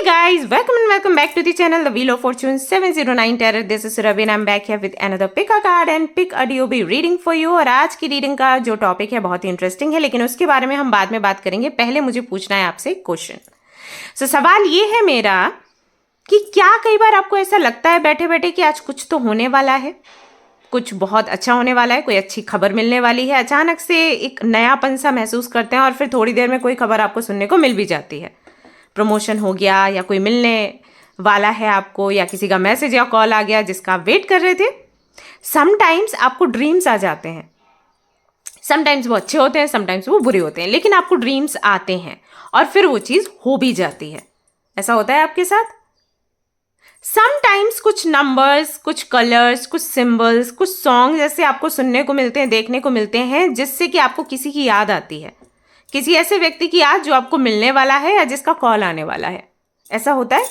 guys, welcome and welcome back to the channel The Wheel of Fortune 709 Tarot. This is Ravi and I'm back here with another pick a card and pick a DOB reading for you. और आज की reading का जो topic है बहुत ही interesting है, लेकिन उसके बारे में हम बाद में बात करेंगे. पहले मुझे पूछना है आपसे क्वेश्चन. सवाल ये है मेरा कि क्या कई बार आपको ऐसा लगता है बैठे बैठे कि आज कुछ तो होने वाला है, कुछ बहुत अच्छा होने वाला है, कोई अच्छी खबर मिलने वाली है. अचानक से एक नयापन सा महसूस करते हैं और फिर थोड़ी देर में कोई खबर आपको सुनने को मिल भी जाती है. प्रमोशन हो गया या कोई मिलने वाला है आपको, या किसी का मैसेज या कॉल आ गया जिसका आप वेट कर रहे थे. समटाइम्स आपको ड्रीम्स आ जाते हैं. समटाइम्स वो अच्छे होते हैं, समटाइम्स वो बुरे होते हैं, लेकिन आपको ड्रीम्स आते हैं और फिर वो चीज़ हो भी जाती है. ऐसा होता है आपके साथ. समटाइम्स कुछ नंबर्स, कुछ कलर्स, कुछ सिंबल्स, कुछ सॉन्ग ऐसे आपको सुनने को मिलते हैं, देखने को मिलते हैं, जिससे कि आपको किसी की याद आती है, किसी ऐसे व्यक्ति की याद जो आपको मिलने वाला है या जिसका कॉल आने वाला है. ऐसा होता है.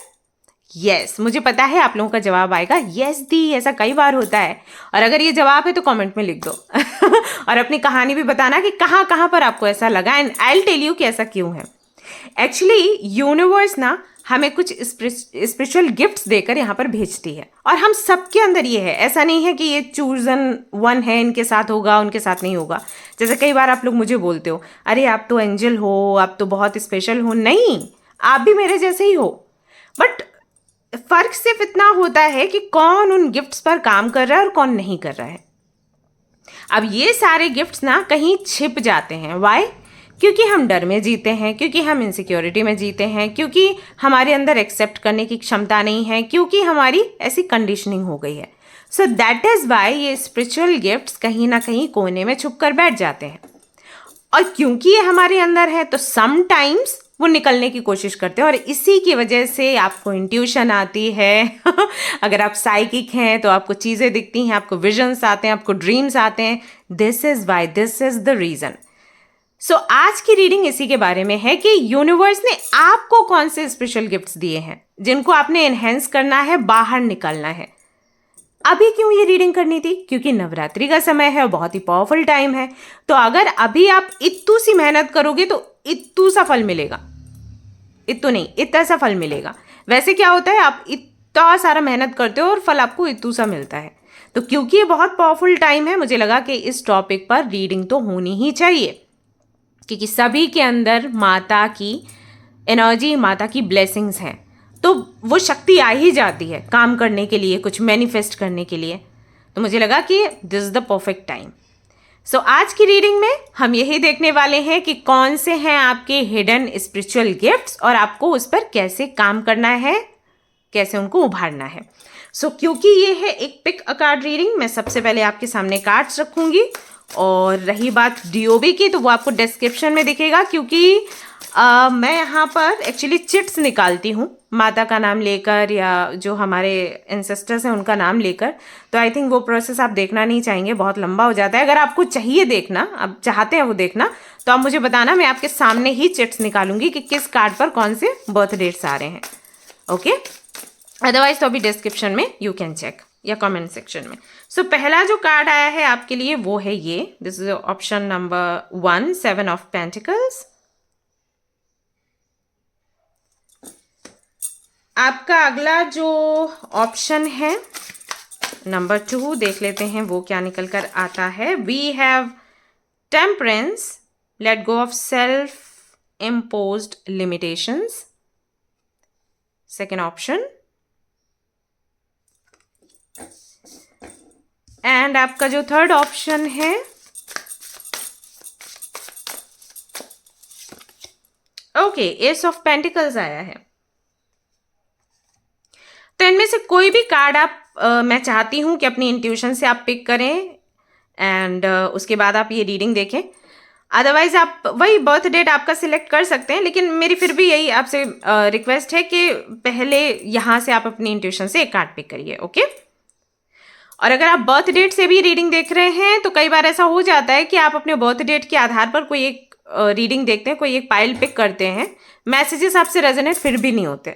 यस, मुझे पता है आप लोगों का जवाब आएगा यस दी, ऐसा कई बार होता है. और अगर ये जवाब है तो कमेंट में लिख दो और अपनी कहानी भी बताना कि कहाँ कहाँ पर आपको ऐसा लगा, and I will tell you कि ऐसा क्यों है. एक्चुअली यूनिवर्स ना हमें कुछ स्पेशल गिफ्ट्स देकर यहाँ पर भेजती है, और हम सबके अंदर ये है. ऐसा नहीं है कि ये चूजन वन है, इनके साथ होगा उनके साथ नहीं होगा. जैसे कई बार आप लोग मुझे बोलते हो, अरे आप तो एंजल हो, आप तो बहुत स्पेशल हो. नहीं, आप भी मेरे जैसे ही हो, बट फर्क सिर्फ इतना होता है कि कौन उन गिफ्ट्स पर काम कर रहा है और कौन नहीं कर रहा है. अब ये सारे गिफ्ट्स ना कहीं छिप जाते हैं. वाई? क्योंकि हम डर में जीते हैं, क्योंकि हम इनसिक्योरिटी में जीते हैं, क्योंकि हमारे अंदर एक्सेप्ट करने की क्षमता नहीं है, क्योंकि हमारी ऐसी कंडीशनिंग हो गई है. सो दैट इज़ वाई ये स्पिरिचुअल गिफ्ट्स कहीं ना कहीं कोने में छुप कर बैठ जाते हैं. और क्योंकि ये हमारे अंदर है तो समटाइम्स वो निकलने की कोशिश करते हैं, और इसी की वजह से आपको इंट्यूशन आती है अगर आप साइकिक हैं तो आपको चीज़ें दिखती हैं, आपको विजन्स आते हैं, आपको ड्रीम्स आते हैं. This is why, this is the reason. So आज की रीडिंग इसी के बारे में है कि यूनिवर्स ने आपको कौन से स्पेशल गिफ्ट्स दिए हैं जिनको आपने एनहेंस करना है, बाहर निकलना है. अभी क्यों ये रीडिंग करनी थी? क्योंकि नवरात्रि का समय है और बहुत ही पावरफुल टाइम है. तो अगर अभी आप इत्तू सी मेहनत करोगे तो इत्तू सा फल मिलेगा. इत्तू नहीं, इतना सा फल मिलेगा. वैसे क्या होता है, आप इतना सारा मेहनत करते हो और फल आपको इत्तू सा मिलता है. तो क्योंकि ये बहुत पावरफुल टाइम है, मुझे लगा कि इस टॉपिक पर रीडिंग तो होनी ही चाहिए, क्योंकि सभी के अंदर माता की एनर्जी, माता की ब्लेसिंग्स हैं. तो वो शक्ति आ ही जाती है काम करने के लिए, कुछ मैनिफेस्ट करने के लिए. तो मुझे लगा कि this is the perfect time. So आज की रीडिंग में हम यही देखने वाले हैं कि कौन से हैं आपके हिडन स्पिरिचुअल गिफ्ट्स और आपको उस पर कैसे काम करना है, कैसे उनको उभारना है. सो क्योंकि ये है एक पिक अ कार्ड रीडिंग, मैं सबसे पहले आपके सामने कार्ड्स रखूँगी. और रही बात डीओबी की, तो वो आपको डिस्क्रिप्शन में दिखेगा, क्योंकि मैं यहाँ पर एक्चुअली चिट्स निकालती हूँ माता का नाम लेकर या जो हमारे एंसेस्टर्स हैं उनका नाम लेकर. तो आई थिंक वो प्रोसेस आप देखना नहीं चाहेंगे, बहुत लंबा हो जाता है. अगर आपको चाहिए देखना, आप चाहते हैं वो देखना, तो आप मुझे बताना, मैं आपके सामने ही चिट्स निकालूंगी कि किस कार्ड पर कौन से बर्थ डेट्स आ रहे हैं. ओके, अदरवाइज तो अभी डिस्क्रिप्शन में यू कैन चेक या कमेंट सेक्शन में. सो पहला जो कार्ड आया है आपके लिए वो है ये. This is option number 1, 7 of pentacles. आपका अगला जो ऑप्शन है नंबर 2, देख लेते हैं वो क्या निकल कर आता है. We have temperance, let go of self imposed limitations. Second option. And आपका जो थर्ड ऑप्शन है ओके, एस ऑफ पेंटिकल्स आया है. तो इनमें से कोई भी कार्ड आप मैं चाहती हूं कि अपनी इंट्यूशन से आप पिक करें एंड उसके बाद आप ये रीडिंग देखें. अदरवाइज आप वही बर्थ डेट आपका सिलेक्ट कर सकते हैं, लेकिन मेरी फिर भी यही आपसे रिक्वेस्ट है कि पहले यहाँ से आप अपनी इंट्यूशन से एक कार्ड पिक करिए. ओके, और अगर आप बर्थ डेट से भी रीडिंग देख रहे हैं तो कई बार ऐसा हो जाता है कि आप अपने बर्थ डेट के आधार पर कोई एक रीडिंग देखते हैं, कोई एक पाइल पिक करते हैं, मैसेजेस आपसे रेजोनेट फिर भी नहीं होते,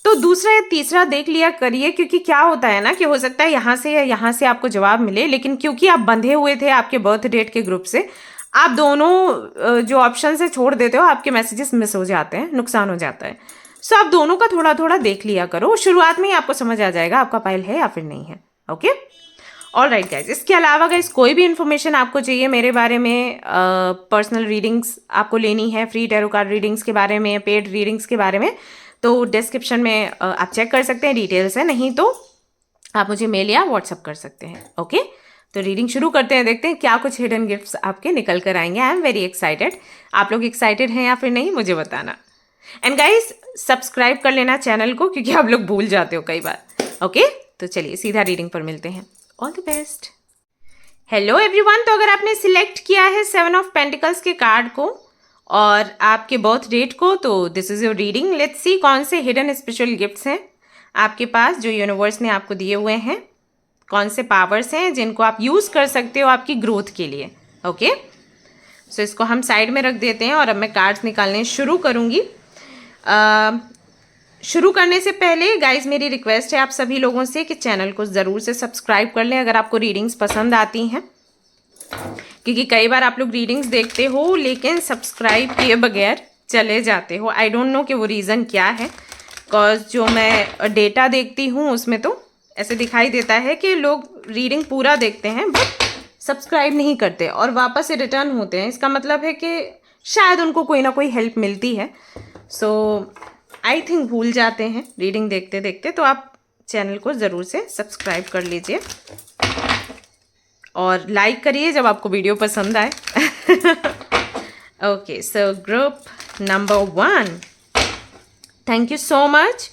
तो दूसरा या तीसरा देख लिया करिए. क्योंकि क्या होता है ना कि हो सकता है यहाँ से या यहाँ से आपको जवाब मिले, लेकिन क्योंकि आप बंधे हुए थे आपके बर्थ डेट के ग्रुप से, आप दोनों जो ऑप्शन से छोड़ देते हो, आपके मैसेजेस मिस हो जाते हैं, नुकसान हो जाता है. सो आप दोनों का थोड़ा थोड़ा देख लिया करो, शुरुआत में ही आपको समझ आ जाएगा आपका पाइल है या फिर नहीं है। Okay, all right guys. इसके अलावा गाइज कोई भी इन्फॉर्मेशन आपको चाहिए मेरे बारे में, पर्सनल रीडिंग्स आपको लेनी है, फ्री टैरो कार्ड रीडिंग्स के बारे में, पेड रीडिंग्स के बारे में, तो डिस्क्रिप्शन में आप चेक कर सकते हैं, डिटेल्स है, नहीं तो आप मुझे मेल या व्हाट्सअप कर सकते हैं। ओके, तो रीडिंग शुरू करते हैं, देखते हैं क्या कुछ हिडन गिफ्ट्स आपके निकल कर आएंगे। I am very excited. आप लोग एक्साइटेड हैं या फिर नहीं, मुझे बताना। एंड गाइज सब्सक्राइब कर लेना चैनल को, क्योंकि आप लोग भूल जाते हो कई बार। ओके, तो चलिए सीधा रीडिंग पर मिलते हैं। All the best. Hello everyone, तो अगर आपने सिलेक्ट किया है 7 ऑफ पेंटिकल्स के कार्ड को और आपके बर्थ डेट को, तो this is your reading. Let's see कौन से हिडन स्पिरिचुअल गिफ्ट्स हैं आपके पास जो यूनिवर्स ने आपको दिए हुए हैं, कौन से पावर्स हैं जिनको आप यूज़ कर सकते हो आपकी ग्रोथ के लिए। ओके, सो इसको हम साइड में रख देते हैं और अब मैं कार्ड्स निकालने शुरू करूँगी। शुरू करने से पहले गाइज मेरी रिक्वेस्ट है आप सभी लोगों से कि चैनल को ज़रूर से सब्सक्राइब कर लें अगर आपको रीडिंग्स पसंद आती हैं, क्योंकि कई बार आप लोग रीडिंग्स देखते हो लेकिन सब्सक्राइब किए बगैर चले जाते हो। आई डोंट नो कि वो रीज़न क्या है, बिकॉज जो मैं डेटा देखती हूँ उसमें तो ऐसे दिखाई देता है कि लोग रीडिंग पूरा देखते हैं बट सब्सक्राइब नहीं करते और वापस से रिटर्न होते हैं। इसका मतलब है कि शायद उनको कोई ना कोई हेल्प मिलती है। सो आई थिंक भूल जाते हैं रीडिंग देखते देखते, तो आप चैनल को ज़रूर से सब्सक्राइब कर लीजिए और लाइक करिए जब आपको वीडियो पसंद आए। Okay, so group number 1, thank you so much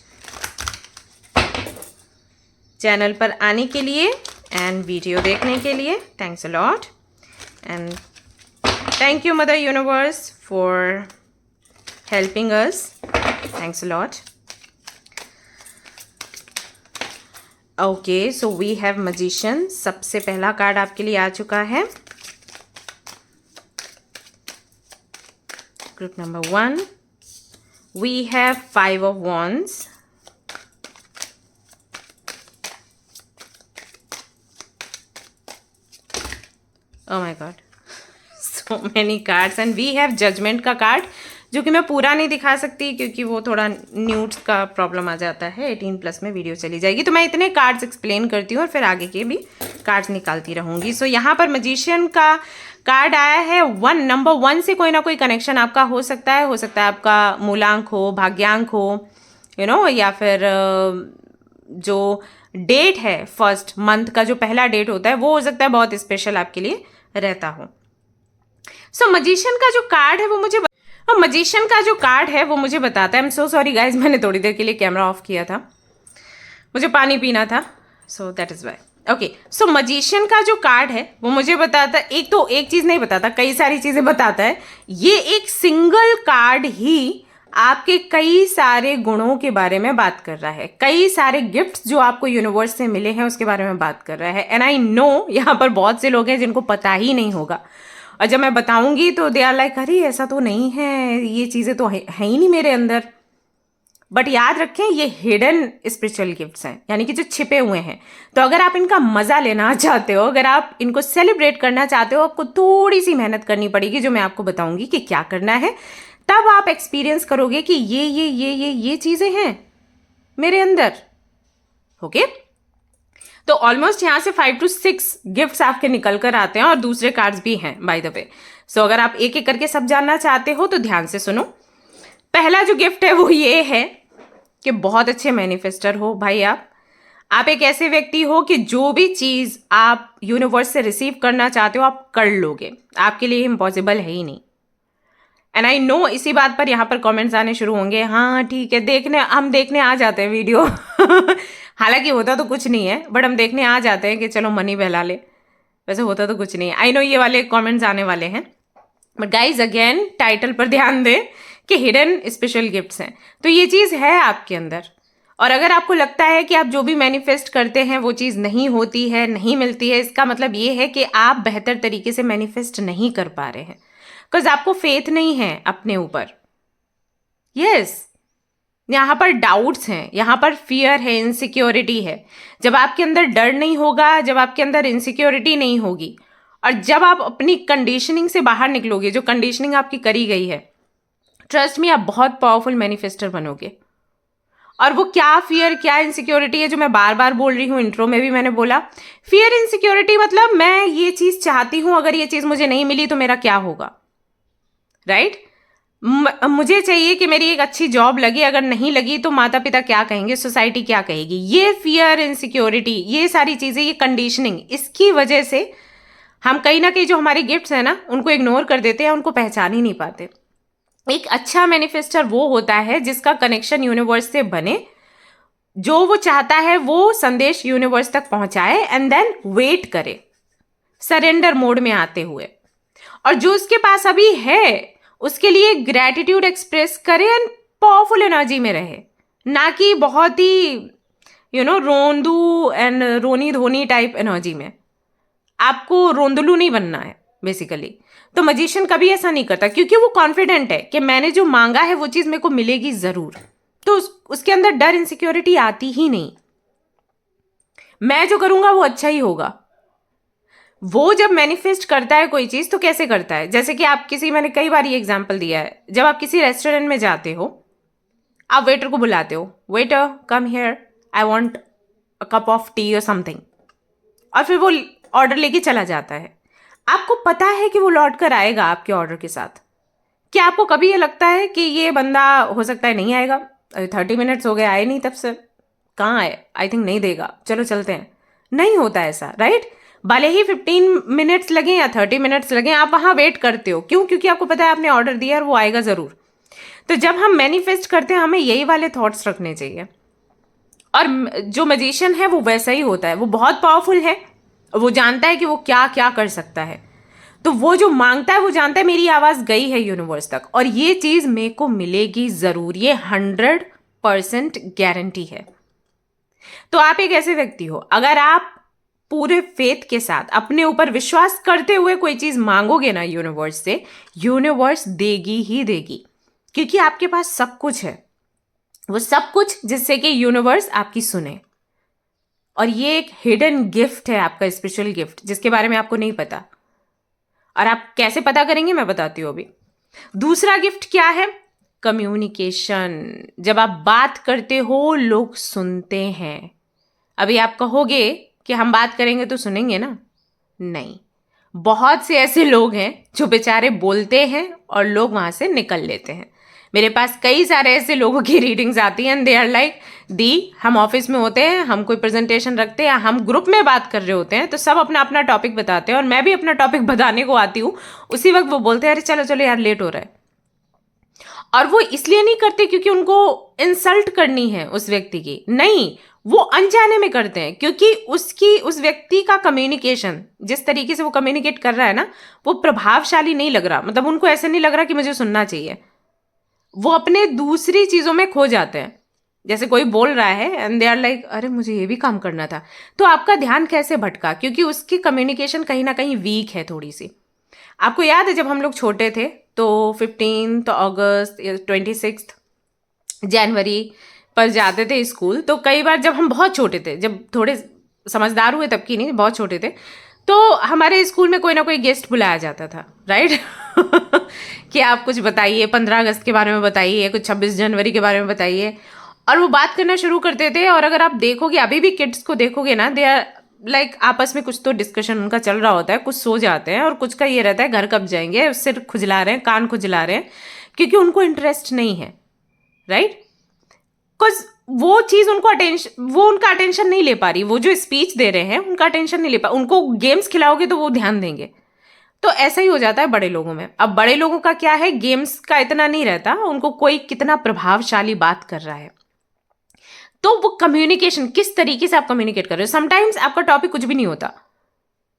channel पर आने के लिए एंड वीडियो देखने के लिए। Thanks a lot and thank you mother universe for helping us. Thanks a lot. Okay, so we have magician. सबसे पहला कार्ड आपके लिए आ चुका है। Group number 1, we have 5 of wands। Oh my God, so many cards and we have judgment का card, जो कि मैं पूरा नहीं दिखा सकती क्योंकि वो थोड़ा न्यूट्स का प्रॉब्लम आ जाता है। 18+ में वीडियो चली जाएगी, तो मैं इतने कार्ड्स एक्सप्लेन करती हूँ और फिर आगे के भी कार्ड्स निकालती रहूँगी। सो यहाँ पर मैजिशियन का कार्ड आया है 1। नंबर 1 से कोई ना कोई कनेक्शन आपका हो सकता है आपका मूलांक हो, भाग्यांक हो, या फिर जो डेट है फर्स्ट मंथ का जो पहला डेट होता है वो हो सकता है बहुत स्पेशल आपके लिए रहता हो। सो मैजिशियन का जो कार्ड है वो मुझे बताता है। I am so sorry guys, मैंने थोड़ी देर के लिए कैमरा ऑफ किया था, मुझे पानी पीना था, so that is why. Okay, so magician का जो कार्ड है वो मुझे बताता है, एक चीज नहीं बताता, कई सारी चीजें बताता है। ये एक सिंगल कार्ड ही आपके कई सारे गुणों के बारे में बात कर रहा है, कई सारे गिफ्ट्स जो आपको यूनिवर्स से मिले हैं उसके बारे में बात कर रहा है। एंड आई नो यहाँ पर बहुत से लोग हैं जिनको पता ही नहीं होगा, और जब मैं बताऊंगी तो दे आर लाइक अरे ऐसा तो नहीं है, ये चीज़ें तो है ही नहीं मेरे अंदर। बट याद रखें ये हिडन स्पिरिचुअल गिफ्ट्स हैं, यानी कि जो छिपे हुए हैं। तो अगर आप इनका मज़ा लेना चाहते हो, अगर आप इनको सेलिब्रेट करना चाहते हो, आपको थोड़ी सी मेहनत करनी पड़ेगी, जो मैं आपको बताऊंगी कि क्या करना है। तब आप एक्सपीरियंस करोगे कि ये चीज़ें हैं मेरे अंदर। ओके, तो ऑलमोस्ट यहाँ से 5 to 6 गिफ्ट्स आपके निकल कर आते हैं और दूसरे कार्ड्स भी हैं बाय द वे। सो अगर आप एक एक करके सब जानना चाहते हो तो ध्यान से सुनो। पहला जो गिफ्ट है वो ये है कि बहुत अच्छे मैनिफेस्टर हो भाई आप एक ऐसे व्यक्ति हो कि जो भी चीज़ आप यूनिवर्स से रिसीव करना चाहते हो आप कर लोगे, आपके लिए इम्पॉसिबल है ही नहीं। एंड आई नो इसी बात पर यहाँ पर कमेंट्स आने शुरू होंगे, हाँ ठीक है, हम देखने आ जाते हैं वीडियो। हालांकि होता तो कुछ नहीं है, बट हम देखने आ जाते हैं कि चलो मनी बहला ले, वैसे होता तो कुछ नहीं है। आई नो ये वाले कमेंट्स आने वाले हैं, बट गाइज अगेन टाइटल पर ध्यान दें कि हिडन स्पेशल गिफ्ट्स हैं, तो ये चीज़ है आपके अंदर। और अगर आपको लगता है कि आप जो भी मैनिफेस्ट करते हैं वो चीज़ नहीं होती है, नहीं मिलती है, इसका मतलब ये है कि आप बेहतर तरीके से मैनिफेस्ट नहीं कर पा रहे हैं, बिकॉज आपको फेथ नहीं है अपने ऊपर। यस, यहाँ पर डाउट्स हैं, यहाँ पर फियर है, इनसिक्योरिटी है। जब आपके अंदर डर नहीं होगा, जब आपके अंदर इनसिक्योरिटी नहीं होगी, और जब आप अपनी कंडीशनिंग से बाहर निकलोगे, जो कंडीशनिंग आपकी करी गई है, ट्रस्ट में आप बहुत पावरफुल मैनिफेस्टर बनोगे। और वो क्या फियर, क्या इनसिक्योरिटी है जो मैं बार बार बोल रही हूँ, इंट्रो में भी मैंने बोला। फियर इनसिक्योरिटी मतलब मैं ये चीज चाहती हूँ, अगर ये चीज मुझे नहीं मिली तो मेरा क्या होगा, राइट? मुझे चाहिए कि मेरी एक अच्छी जॉब लगे, अगर नहीं लगी तो माता पिता क्या कहेंगे, सोसाइटी क्या कहेगी। ये फियर, इनसिक्योरिटी, ये सारी चीजें, ये कंडीशनिंग, इसकी वजह से हम कहीं ना कहीं जो हमारे गिफ्ट्स हैं ना उनको इग्नोर कर देते हैं, उनको पहचान ही नहीं पाते। एक अच्छा मैनिफेस्टर वो होता है जिसका कनेक्शन यूनिवर्स से बने, जो वो चाहता है वो संदेश यूनिवर्स तक पहुंचाए एंड देन वेट करे सरेंडर मोड में आते हुए, और जो उसके पास अभी है उसके लिए ग्रैटिट्यूड एक्सप्रेस करे एंड पावरफुल एनर्जी में रहे, ना कि बहुत ही रोंदू एंड रोनी धोनी टाइप एनर्जी में। आपको रोंदलू नहीं बनना है बेसिकली। तो मजिशियन कभी ऐसा नहीं करता क्योंकि वो कॉन्फिडेंट है कि मैंने जो मांगा है वो चीज मेरे को मिलेगी जरूर। तो उसके अंदर डर, इनसिक्योरिटी आती ही नहीं। मैं जो करूंगा वो अच्छा ही होगा। वो जब मैनिफेस्ट करता है कोई चीज तो कैसे करता है, जैसे कि आप मैंने कई बार ये एग्जांपल दिया है, जब आप किसी रेस्टोरेंट में जाते हो, आप वेटर को बुलाते हो, waiter come here, I want a cup of T और समथिंग, और फिर वो ऑर्डर लेके चला जाता है। आपको पता है कि वो लौट कर आएगा आपके ऑर्डर के साथ। क्या आपको कभी ये लगता है कि ये बंदा हो सकता है नहीं आएगा, 30 मिनट्स हो गए आए नहीं तब से, कहाँ आए, आई थिंक नहीं देगा, चलो चलते हैं? नहीं होता ऐसा, राइट? भले ही 15 मिनट्स लगे या 30 मिनट्स लगे, आप वहां वेट करते हो। क्यों? क्योंकि आपको पता है आपने ऑर्डर दिया और वो आएगा जरूर। तो जब हम मैनिफेस्ट करते हैं हमें यही वाले थॉट्स रखने चाहिए। और जो मैजिशियन है वो वैसा ही होता है, वो बहुत पावरफुल है, वो जानता है कि वो क्या क्या कर सकता है। तो वो जो मांगता है वो जानता है मेरी आवाज गई है यूनिवर्स तक और ये चीज मेरे को मिलेगी जरूर, ये 100% गारंटी है। तो आप एक ऐसे व्यक्ति हो, अगर आप पूरे फेथ के साथ अपने ऊपर विश्वास करते हुए कोई चीज मांगोगे ना यूनिवर्स से, यूनिवर्स देगी ही देगी, क्योंकि आपके पास सब कुछ है, वो सब कुछ जिससे कि यूनिवर्स आपकी सुने। और ये एक हिडन गिफ्ट है आपका, स्पिरिचुअल गिफ्ट, जिसके बारे में आपको नहीं पता। और आप कैसे पता करेंगे मैं बताती हूँ अभी। दूसरा गिफ्ट क्या है? कम्युनिकेशन। जब आप बात करते हो लोग सुनते हैं। अभी आप कहोगे कि हम बात करेंगे तो सुनेंगे ना? नहीं, बहुत से ऐसे लोग हैं जो बेचारे बोलते हैं और लोग वहां से निकल लेते हैं। मेरे पास कई सारे ऐसे लोगों की रीडिंग्स आती हैं, दे आर लाइक दी, हम ऑफिस में होते हैं, हम कोई प्रेजेंटेशन रखते हैं, हम ग्रुप में बात कर रहे होते हैं, तो सब अपना अपना टॉपिक बताते हैं और मैं भी अपना टॉपिक बताने को आती हूँ, उसी वक्त वो बोलते हैं अरे चलो चलो यार लेट हो रहा है। और वो इसलिए नहीं करते क्योंकि उनको इंसल्ट करनी है उस व्यक्ति की, नहीं, वो अनजाने में करते हैं क्योंकि उस व्यक्ति का कम्युनिकेशन, जिस तरीके से वो कम्युनिकेट कर रहा है ना, वो प्रभावशाली नहीं लग रहा। मतलब उनको ऐसे नहीं लग रहा कि मुझे सुनना चाहिए। वो अपने दूसरी चीजों में खो जाते हैं। जैसे कोई बोल रहा है एंड दे आर लाइक अरे मुझे ये भी काम करना था, तो आपका ध्यान कैसे भटका? क्योंकि उसकी कम्युनिकेशन कहीं ना कहीं वीक है थोड़ी सी। आपको याद है जब हम लोग छोटे थे तो 15 अगस्त या 26 जनवरी पर जाते थे स्कूल, तो कई बार जब हम बहुत छोटे थे, जब थोड़े समझदार हुए तब की नहीं, बहुत छोटे थे, तो हमारे स्कूल में कोई ना कोई गेस्ट बुलाया जाता था, राइट? कि आप कुछ बताइए, 15 अगस्त के बारे में बताइए, कुछ 26 जनवरी के बारे में बताइए। और वो बात करना शुरू करते थे। और अगर आप देखोगे, अभी भी किड्स को देखोगे ना, दे आर लाइक आपस में कुछ तो डिस्कशन उनका चल रहा होता है, कुछ सो जाते हैं और कुछ का ये रहता है घर कब जाएंगे, सिर खुजला रहे हैं, कान खुजला रहे हैं, क्योंकि उनको इंटरेस्ट नहीं है, राइट? बिकॉज वो चीज उनका अटेंशन नहीं ले पा रही। वो जो स्पीच दे रहे हैं उनका अटेंशन नहीं ले पा, उनको गेम्स खिलाओगे तो वो ध्यान देंगे। तो ऐसा ही हो जाता है बड़े लोगों में। अब बड़े लोगों का क्या है, गेम्स का इतना नहीं रहता, उनको कोई कितना प्रभावशाली बात कर रहा है। तो वो कम्युनिकेशन, किस तरीके से आप कम्युनिकेट कर रहे हो। समटाइम्स आपका टॉपिक कुछ भी नहीं होता,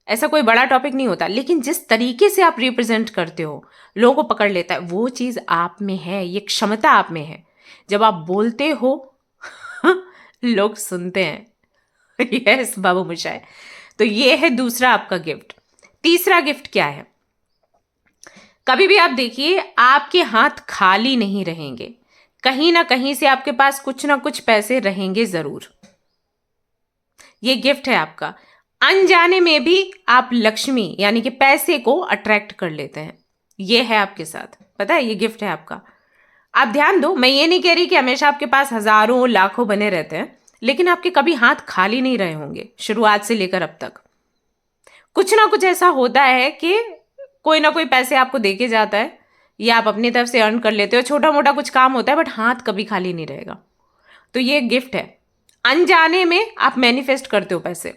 ऐसा कोई बड़ा टॉपिक नहीं होता, लेकिन जिस तरीके से आप रिप्रेजेंट करते हो लोगों को पकड़ लेता है। वो चीज आप में है, ये क्षमता आप में है। जब आप बोलते हो लोग सुनते हैं। यस बाबू मुशाय। तो ये है दूसरा आपका गिफ्ट। तीसरा गिफ्ट क्या है? कभी भी आप देखिए, आपके हाथ खाली नहीं रहेंगे, कहीं ना कहीं से आपके पास कुछ ना कुछ पैसे रहेंगे जरूर। ये गिफ्ट है आपका। अनजाने में भी आप लक्ष्मी यानी कि पैसे को अट्रैक्ट कर लेते हैं। ये है आपके साथ, पता है, ये गिफ्ट है आपका। आप ध्यान दो, मैं ये नहीं कह रही कि हमेशा आपके पास हजारों लाखों बने रहते हैं, लेकिन आपके कभी हाथ खाली नहीं रहे होंगे शुरुआत से लेकर अब तक। कुछ ना कुछ ऐसा होता है कि कोई ना कोई पैसे आपको देके जाता है, या आप अपनी तरफ से अर्न कर लेते हो, छोटा मोटा कुछ काम होता है, बट हाथ कभी खाली नहीं रहेगा। तो ये गिफ्ट है। अनजाने में आप मैनिफेस्ट करते हो पैसे।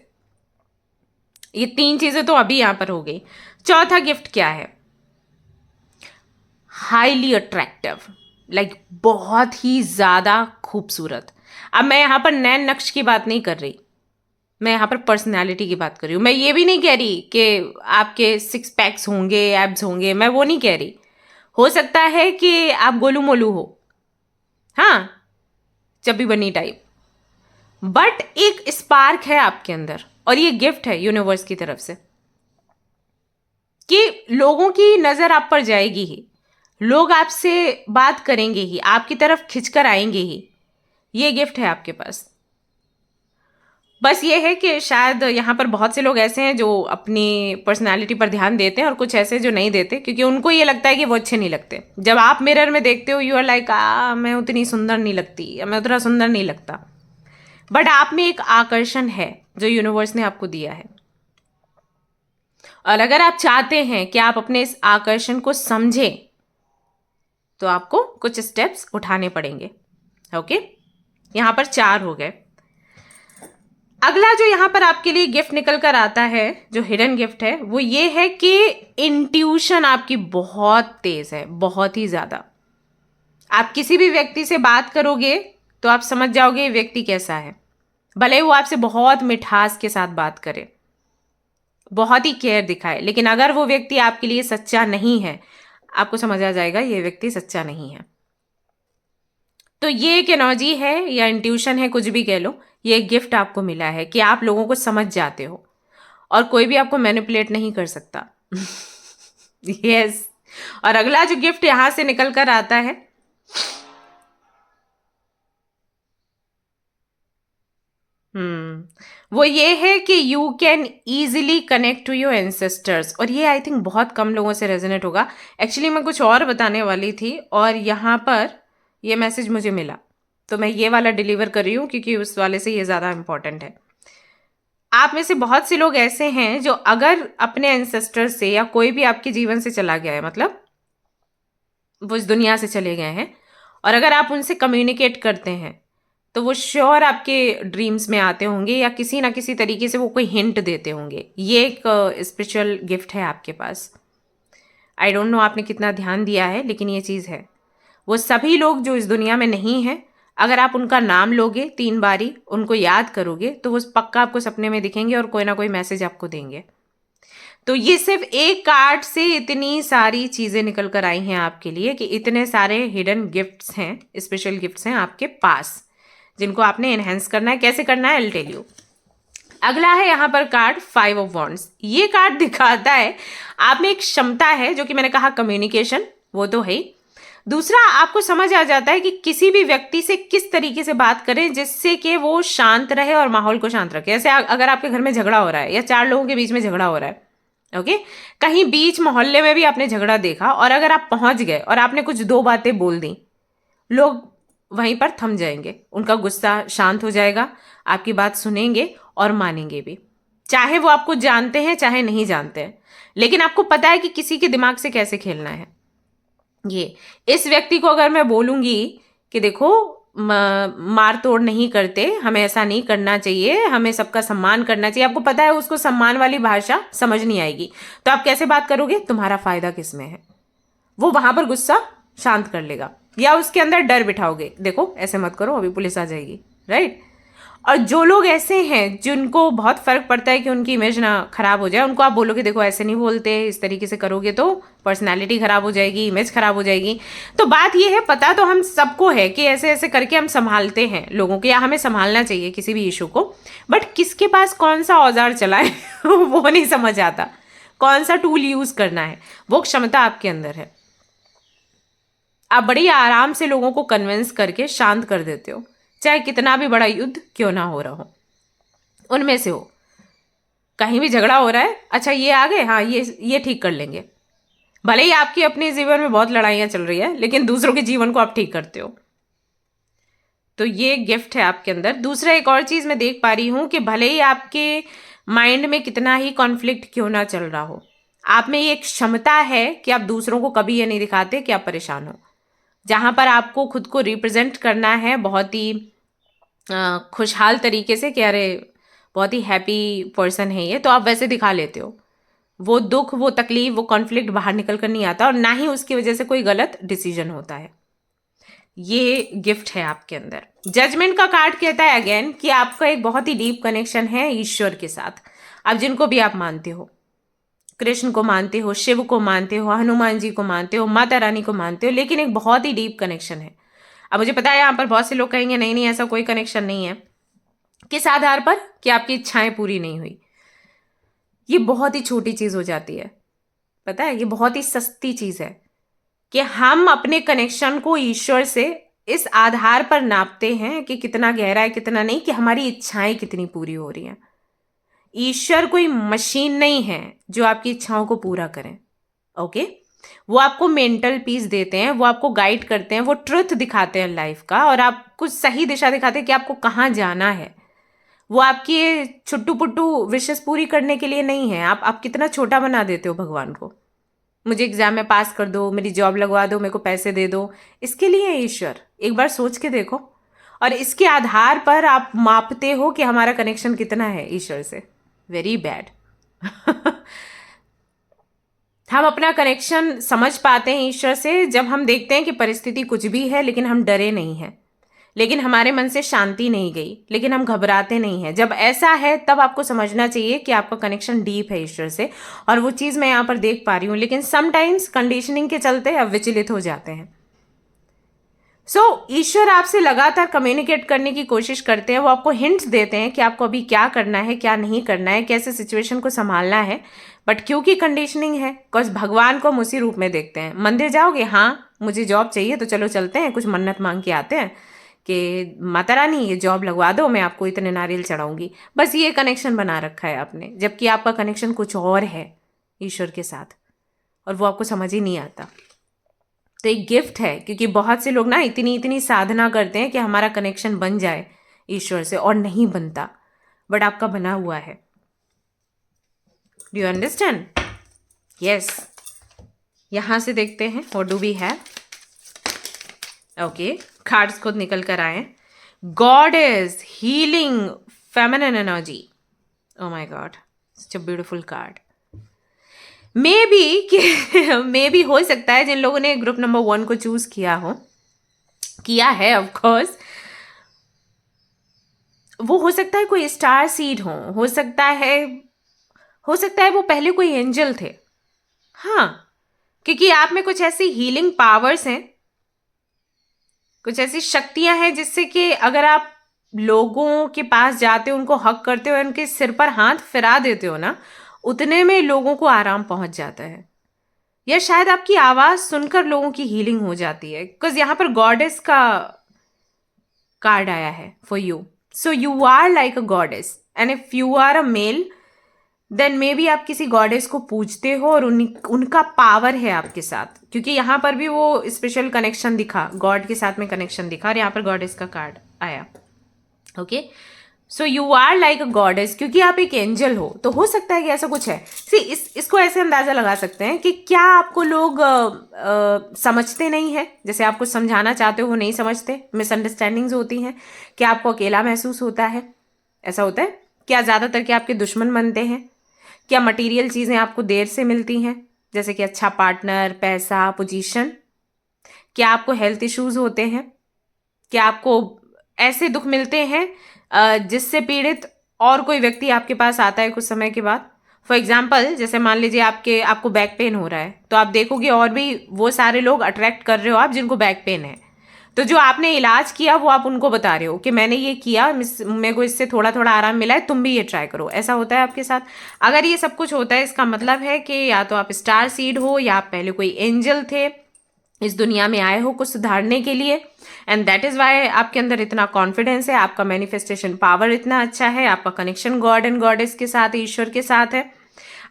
ये 3 चीजें तो अभी यहां पर हो गई। चौथा गिफ्ट क्या है? हाईली अट्रैक्टिव, लाइक बहुत ही ज्यादा खूबसूरत। अब मैं यहां पर नैन नक्श की बात नहीं कर रही, मैं यहाँ पर पर्सनैलिटी की बात कर रही हूँ। मैं ये भी नहीं कह रही कि आपके 6 पैक्स होंगे, एब्स होंगे, मैं वो नहीं कह रही। हो सकता है कि आप गोलू मोलू हो, हाँ, चब्बी बनी टाइप, बट एक स्पार्क है आपके अंदर, और ये गिफ्ट है यूनिवर्स की तरफ से कि लोगों की नजर आप पर जाएगी ही, लोग आपसे बात करेंगे ही, आपकी तरफ खिंचकर आएंगे ही। ये गिफ्ट है आपके पास। बस ये है कि शायद यहाँ पर बहुत से लोग ऐसे हैं जो अपनी पर्सनालिटी पर ध्यान देते हैं, और कुछ ऐसे जो नहीं देते, क्योंकि उनको ये लगता है कि वो अच्छे नहीं लगते। जब आप मिरर में देखते हो, यू आर लाइक, मैं उतनी सुंदर नहीं लगती, मैं उतना सुंदर नहीं लगता। बट आप में एक आकर्षण है जो यूनिवर्स ने आपको दिया है, और अगर आप चाहते हैं कि आप अपने इस आकर्षण को समझें, तो आपको कुछ स्टेप्स उठाने पड़ेंगे। ओके, यहाँ पर 4 हो गए। अगला जो यहां पर आपके लिए गिफ्ट निकल कर आता है, जो हिडन गिफ्ट है, वो ये है कि इंट्यूशन आपकी बहुत तेज है, बहुत ही ज्यादा। आप किसी भी व्यक्ति से बात करोगे तो आप समझ जाओगे ये व्यक्ति कैसा है, भले वो आपसे बहुत मिठास के साथ बात करे, बहुत ही केयर दिखाए, लेकिन अगर वो व्यक्ति आपके लिए सच्चा नहीं है, आपको समझ आ जाएगा ये व्यक्ति सच्चा नहीं है। तो ये एक एनर्जी है या इंट्यूशन है, कुछ भी कह लो, ये एक गिफ्ट आपको मिला है कि आप लोगों को समझ जाते हो, और कोई भी आपको मैनिपुलेट नहीं कर सकता। यस। और अगला जो गिफ्ट यहां से निकल कर आता है, वो ये है कि you can easily connect to your ancestors. और ये आई थिंक बहुत कम लोगों से रेजोनेट होगा। एक्चुअली मैं कुछ और बताने वाली थी, और यहाँ पर ये मैसेज मुझे मिला, तो मैं ये वाला डिलीवर कर रही हूँ, क्योंकि उस वाले से ये ज़्यादा इंपॉर्टेंट है। आप में से बहुत से लोग ऐसे हैं जो अगर अपने एंसेस्टर से, या कोई भी आपके जीवन से चला गया है, मतलब वो इस दुनिया से चले गए हैं, और अगर आप उनसे कम्युनिकेट करते हैं, तो वो श्योर आपके ड्रीम्स में आते होंगे, या किसी ना किसी तरीके से वो कोई हिंट देते होंगे। ये एक स्पिरिचुअल गिफ्ट है आपके पास। आई डोंट नो आपने कितना ध्यान दिया है, लेकिन ये चीज़ है। वो सभी लोग जो इस दुनिया में नहीं हैं, अगर आप उनका नाम लोगे 3 बारी, उनको याद करोगे, तो वो पक्का आपको सपने में दिखेंगे और कोई ना कोई मैसेज आपको देंगे। तो ये सिर्फ एक कार्ड से इतनी सारी चीज़ें निकल कर आई हैं आपके लिए, कि इतने सारे हिडन गिफ्ट्स हैं, स्पेशल गिफ्ट्स हैं आपके पास, जिनको आपने एनहेंस करना है। कैसे करना है, आई विल टेल यू। अगला है यहाँ पर कार्ड 5 ऑफ वॉन्ड्स। ये कार्ड दिखाता है आप में एक क्षमता है, जो कि मैंने कहा कम्युनिकेशन, वो तो है ही। दूसरा, आपको समझ आ जाता है कि किसी भी व्यक्ति से किस तरीके से बात करें जिससे कि वो शांत रहे और माहौल को शांत रखे। जैसे अगर आपके घर में झगड़ा हो रहा है, या 4 लोगों के बीच में झगड़ा हो रहा है, ओके, कहीं बीच मोहल्ले में भी आपने झगड़ा देखा, और अगर आप पहुंच गए और आपने कुछ 2 बातें बोल दी, लोग वहीं पर थम जाएंगे, उनका गुस्सा शांत हो जाएगा, आपकी बात सुनेंगे और मानेंगे भी, चाहे वो आपको जानते हैं चाहे नहीं जानते हैं। लेकिन आपको पता है कि किसी के दिमाग से कैसे खेलना है। ये इस व्यक्ति को अगर मैं बोलूंगी कि देखो, मार तोड़ नहीं करते, हमें ऐसा नहीं करना चाहिए, हमें सबका सम्मान करना चाहिए, आपको पता है उसको सम्मान वाली भाषा समझ नहीं आएगी, तो आप कैसे बात करोगे, तुम्हारा फायदा किस में है, वो वहां पर गुस्सा शांत कर लेगा, या उसके अंदर डर बिठाओगे, देखो ऐसे मत करो अभी पुलिस आ जाएगी, राइट। और जो लोग ऐसे हैं जिनको बहुत फर्क पड़ता है कि उनकी इमेज ना खराब हो जाए, उनको आप बोलोगे देखो ऐसे नहीं बोलते, इस तरीके से करोगे तो पर्सनैलिटी खराब हो जाएगी, इमेज खराब हो जाएगी। तो बात ये है, पता तो हम सबको है कि ऐसे ऐसे करके हम संभालते हैं लोगों को, या हमें संभालना चाहिए किसी भी इशू को, बट किसके पास कौन सा औजार चलाए वो नहीं समझ आता, कौन सा टूल यूज करना है, वो क्षमता आपके अंदर है। आप बड़ी आराम से लोगों को कन्विंस करके शांत कर देते हो, चाहे कितना भी बड़ा युद्ध क्यों ना हो रहा हो। उनमें से हो, कहीं भी झगड़ा हो रहा है, अच्छा ये आ गए, हाँ ये ठीक कर लेंगे, भले ही आपकी अपने जीवन में बहुत लड़ाइयाँ चल रही है, लेकिन दूसरों के जीवन को आप ठीक करते हो। तो ये गिफ्ट है आपके अंदर। दूसरा एक और चीज़ मैं देख पा रही हूँ कि भले ही आपके माइंड में कितना ही कॉन्फ्लिक्ट क्यों ना चल रहा हो, आप में ये एक क्षमता है कि आप दूसरों को कभी ये नहीं दिखाते कि आप परेशान हो। जहाँ पर आपको खुद को रिप्रेजेंट करना है बहुत ही खुशहाल तरीके से कि अरे बहुत ही हैप्पी पर्सन है ये, तो आप वैसे दिखा लेते हो। वो दुख, वो तकलीफ, वो कॉन्फ्लिक्ट बाहर निकल कर नहीं आता, और ना ही उसकी वजह से कोई गलत डिसीजन होता है। ये गिफ्ट है आपके अंदर। जजमेंट का कार्ड कहता है अगेन कि आपका एक बहुत ही डीप कनेक्शन है ईश्वर के साथ। आप जिनको भी आप मानते हो, कृष्ण को मानते हो, शिव को मानते हो, हनुमान जी को मानते हो, माता रानी को मानते हो, लेकिन एक बहुत ही डीप कनेक्शन है। अब मुझे पता है यहाँ पर बहुत से लोग कहेंगे नहीं नहीं ऐसा कोई कनेक्शन नहीं है। किस आधार पर? कि आपकी इच्छाएं पूरी नहीं हुई। ये बहुत ही छोटी चीज हो जाती है, पता है, ये बहुत ही सस्ती चीज है कि हम अपने कनेक्शन को ईश्वर से इस आधार पर नापते हैं कि कितना गहरा है कितना नहीं, कि हमारी इच्छाएं कितनी पूरी हो रही हैं। ईश्वर कोई मशीन नहीं है जो आपकी इच्छाओं को पूरा करें। ओके, वो आपको मेंटल पीस देते हैं, वो आपको गाइड करते हैं, वो ट्रुथ दिखाते हैं लाइफ का, और आपको सही दिशा दिखाते हैं कि आपको कहाँ जाना है। वो आपकी छुट्टू पुट्टू विशेष पूरी करने के लिए नहीं है। आप कितना छोटा बना देते हो भगवान को। मुझे एग्जाम में पास कर दो, मेरी जॉब लगवा दो, मेरे को पैसे दे दो, इसके लिए है ईश्वर। एक बार सोच के देखो, और इसके आधार पर आप मापते हो कि हमारा कनेक्शन कितना है ईश्वर से। Very bad. हम अपना कनेक्शन समझ पाते हैं ईश्वर से जब हम देखते हैं कि परिस्थिति कुछ भी है लेकिन हम डरे नहीं हैं, लेकिन हमारे मन से शांति नहीं गई, लेकिन हम घबराते नहीं हैं। जब ऐसा है तब आपको समझना चाहिए कि आपका कनेक्शन डीप है ईश्वर से, और वो चीज़ मैं यहाँ पर देख पा रही हूँ। लेकिन समटाइम्स कंडीशनिंग के चलते अब विचलित हो जाते हैं। ईश्वर आपसे लगातार कम्युनिकेट करने की कोशिश करते हैं। वो आपको हिंट्स देते हैं कि आपको अभी क्या करना है, क्या नहीं करना है, कैसे सिचुएशन को संभालना है। बट क्योंकि कंडीशनिंग है, बिकॉज भगवान को हम उसी रूप में देखते हैं। मंदिर जाओगे, हाँ मुझे जॉब चाहिए तो चलो चलते हैं, कुछ मन्नत मांग के आते हैं कि माता रानी ये जॉब लगवा दो, मैं आपको इतने नारियल चढ़ाऊंगी। बस ये कनेक्शन बना रखा है आपने, जबकि आपका कनेक्शन कुछ और है ईश्वर के साथ, और वो आपको समझ ही नहीं आता। तो एक गिफ्ट है, क्योंकि बहुत से लोग ना इतनी इतनी साधना करते हैं कि हमारा कनेक्शन बन जाए ईश्वर से, और नहीं बनता। बट आपका बना हुआ है। Do you understand? यस। यहां से देखते हैं what do we have. Okay, cards खुद निकल कर आए। God is healing feminine energy. Oh my God, such a beautiful card. Maybe हो सकता है जिन लोगों ने ग्रुप नंबर 1 को चूज किया है ऑफ कोर्स, वो हो सकता है कोई स्टार सीड हो सकता है वो पहले कोई एंजल थे। हाँ, क्योंकि आप में कुछ ऐसी हीलिंग पावर्स हैं, कुछ ऐसी शक्तियां हैं जिससे कि अगर आप लोगों के पास जाते हो, उनको हक करते हो, उनके सिर पर हाथ फिरा देते हो ना, उतने में लोगों को आराम पहुंच जाता है। या शायद आपकी आवाज सुनकर लोगों की हीलिंग हो जाती है, बिकॉज यहां पर गॉडेस का कार्ड आया है for you. So you are like a goddess, and if you are a male then maybe आप किसी गॉडेस को पूजते हो, और उनका पावर है आपके साथ। क्योंकि यहाँ पर भी वो स्पेशल कनेक्शन दिखा, गॉड के साथ में कनेक्शन दिखा, और यहाँ पर गॉडेस का कार्ड आया। Okay, so you are like a goddess, क्योंकि आप एक एंजल हो। तो हो सकता है कि ऐसा कुछ है। सी इसको ऐसे अंदाजा लगा सकते हैं कि क्या आपको लोग समझते नहीं है, जैसे आप कुछ समझाना चाहते हो वो नहीं समझते, मिसअंडरस्टैंडिंग्स होती हैं, क्या आपको अकेला महसूस होता है, ऐसा होता है क्या? ज़्यादातर क्या आपके दुश्मन बनते हैं? क्या मटेरियल चीज़ें आपको देर से मिलती हैं, जैसे कि अच्छा पार्टनर, पैसा, पोजीशन? क्या आपको हेल्थ इश्यूज होते हैं? क्या आपको ऐसे दुख मिलते हैं जिससे पीड़ित और कोई व्यक्ति आपके पास आता है कुछ समय के बाद? फॉर एग्जाम्पल, जैसे मान लीजिए आपको बैक पेन हो रहा है, तो आप देखोगे और भी वो सारे लोग अट्रैक्ट कर रहे हो आप जिनको बैक पेन है। तो जो आपने इलाज किया वो आप उनको बता रहे हो कि मैंने ये किया, मेरे को इससे थोड़ा थोड़ा आराम मिला है, तुम भी ये ट्राई करो। ऐसा होता है आपके साथ? अगर ये सब कुछ होता है, इसका मतलब है कि या तो आप स्टार सीड हो, या आप पहले कोई एंजल थे, इस दुनिया में आए हो कुछ सुधारने के लिए, एंड दैट इज वाई आपके अंदर इतना कॉन्फिडेंस है, आपका मैनिफेस्टेशन पावर इतना अच्छा है, आपका कनेक्शन गॉड एंड गॉडेस के साथ, ईश्वर के साथ है।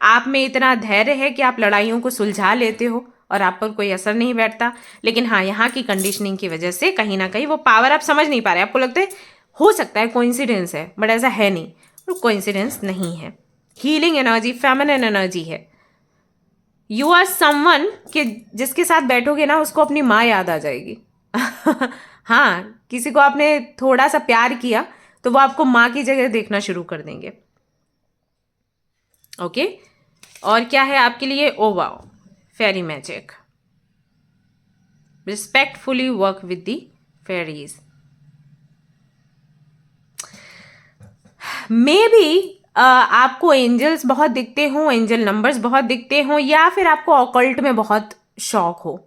आप में इतना धैर्य है कि आप लड़ाइयों को सुलझा लेते हो और आप पर कोई असर नहीं बैठता। लेकिन हाँ, यहाँ की कंडीशनिंग की वजह से कहीं ना कहीं वो पावर आप समझ नहीं पा रहे। आपको लगता है हो सकता है कोइंसिडेंस है, बट ऐसा है नहीं, वो कोइंसिडेंस नहीं है। हीलिंग एनर्जी, फेमिनिन एनर्जी है। यू आर समवन कि जिसके साथ बैठोगे ना उसको अपनी माँ याद आ जाएगी। हाँ, किसी को आपने थोड़ा सा प्यार किया तो वो आपको माँ की जगह देखना शुरू कर देंगे। ओके, और क्या है आपके लिए? Oh wow, fairy magic. Respectfully work with the fairies. Maybe आपको एंजल्स बहुत दिखते हों, एंजल नंबर्स बहुत दिखते हों, या फिर आपको ऑकल्ट में बहुत शौक हो।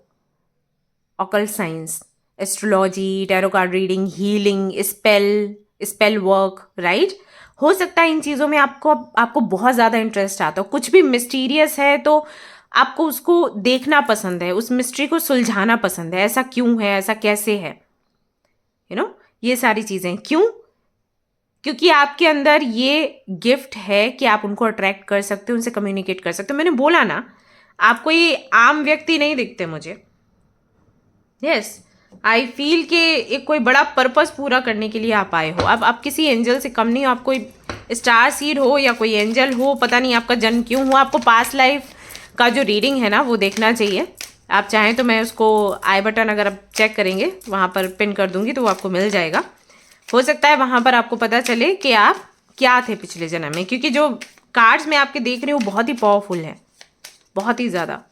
Occult science, astrology, tarot card reading, healing, spell work, right? हो सकता है इन चीज़ों में आपको आपको बहुत ज़्यादा इंटरेस्ट आता हो। कुछ भी मिस्टीरियस है तो आपको उसको देखना पसंद है, उस मिस्ट्री को सुलझाना पसंद है। ऐसा क्यों है, ऐसा कैसे है, ये सारी चीज़ें क्यों? क्योंकि आपके अंदर ये गिफ्ट है कि आप उनको अट्रैक्ट कर सकते हो, उनसे कम्युनिकेट कर सकते हो। मैंने बोला ना, आपको ये आम व्यक्ति नहीं दिखते मुझे। यस, आई फील कि एक कोई बड़ा पर्पस पूरा करने के लिए आप आए हो। अब आप किसी एंजल से कम नहीं हो। आप कोई स्टार सीड हो या कोई एंजल हो, पता नहीं आपका जन्म क्यों हुआ। आपको पास्ट लाइफ का जो रीडिंग है ना वो देखना चाहिए। आप चाहें तो मैं उसको आई बटन अगर आप चेक करेंगे वहाँ पर पिन कर दूंगी तो वो आपको मिल जाएगा। हो सकता है वहाँ पर आपको पता चले कि आप क्या थे पिछले जन्म में, क्योंकि जो कार्ड्स मैं आपके देख रही हूँ बहुत ही पावरफुल है, बहुत ही ज़्यादा।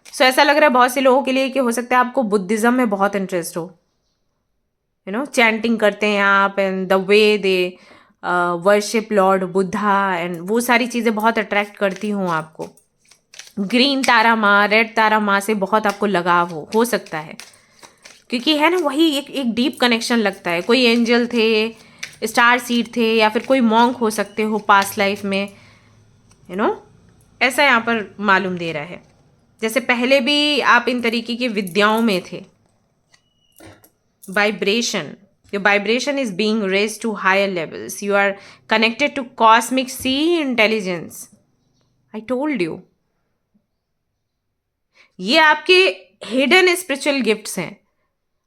सो ऐसा लग रहा है बहुत से लोगों के लिए कि हो सकता है आपको बुद्धिज़्म में बहुत इंटरेस्ट हो। चैंटिंग करते हैं आप, and the way they worship Lord Buddha, and वो सारी चीज़ें बहुत अट्रैक्ट करती हों आपको। ग्रीन तारा माँ, रेड तारा माँ से बहुत आपको लगाव हो सकता है, क्योंकि है ना वही एक डीप कनेक्शन लगता है। कोई एंजल थे, स्टार सीड थे, या फिर कोई मॉन्क हो सकते हो पास्ट लाइफ में, ऐसा यहाँ पर मालूम दे रहा है। जैसे पहले भी आप इन तरीके की विद्याओं में थे। Vibration, your vibration is being raised to higher levels. You are connected to cosmic sea intelligence. I told you. ये आपके हिडन स्पिरिचुअल गिफ्ट्स हैं।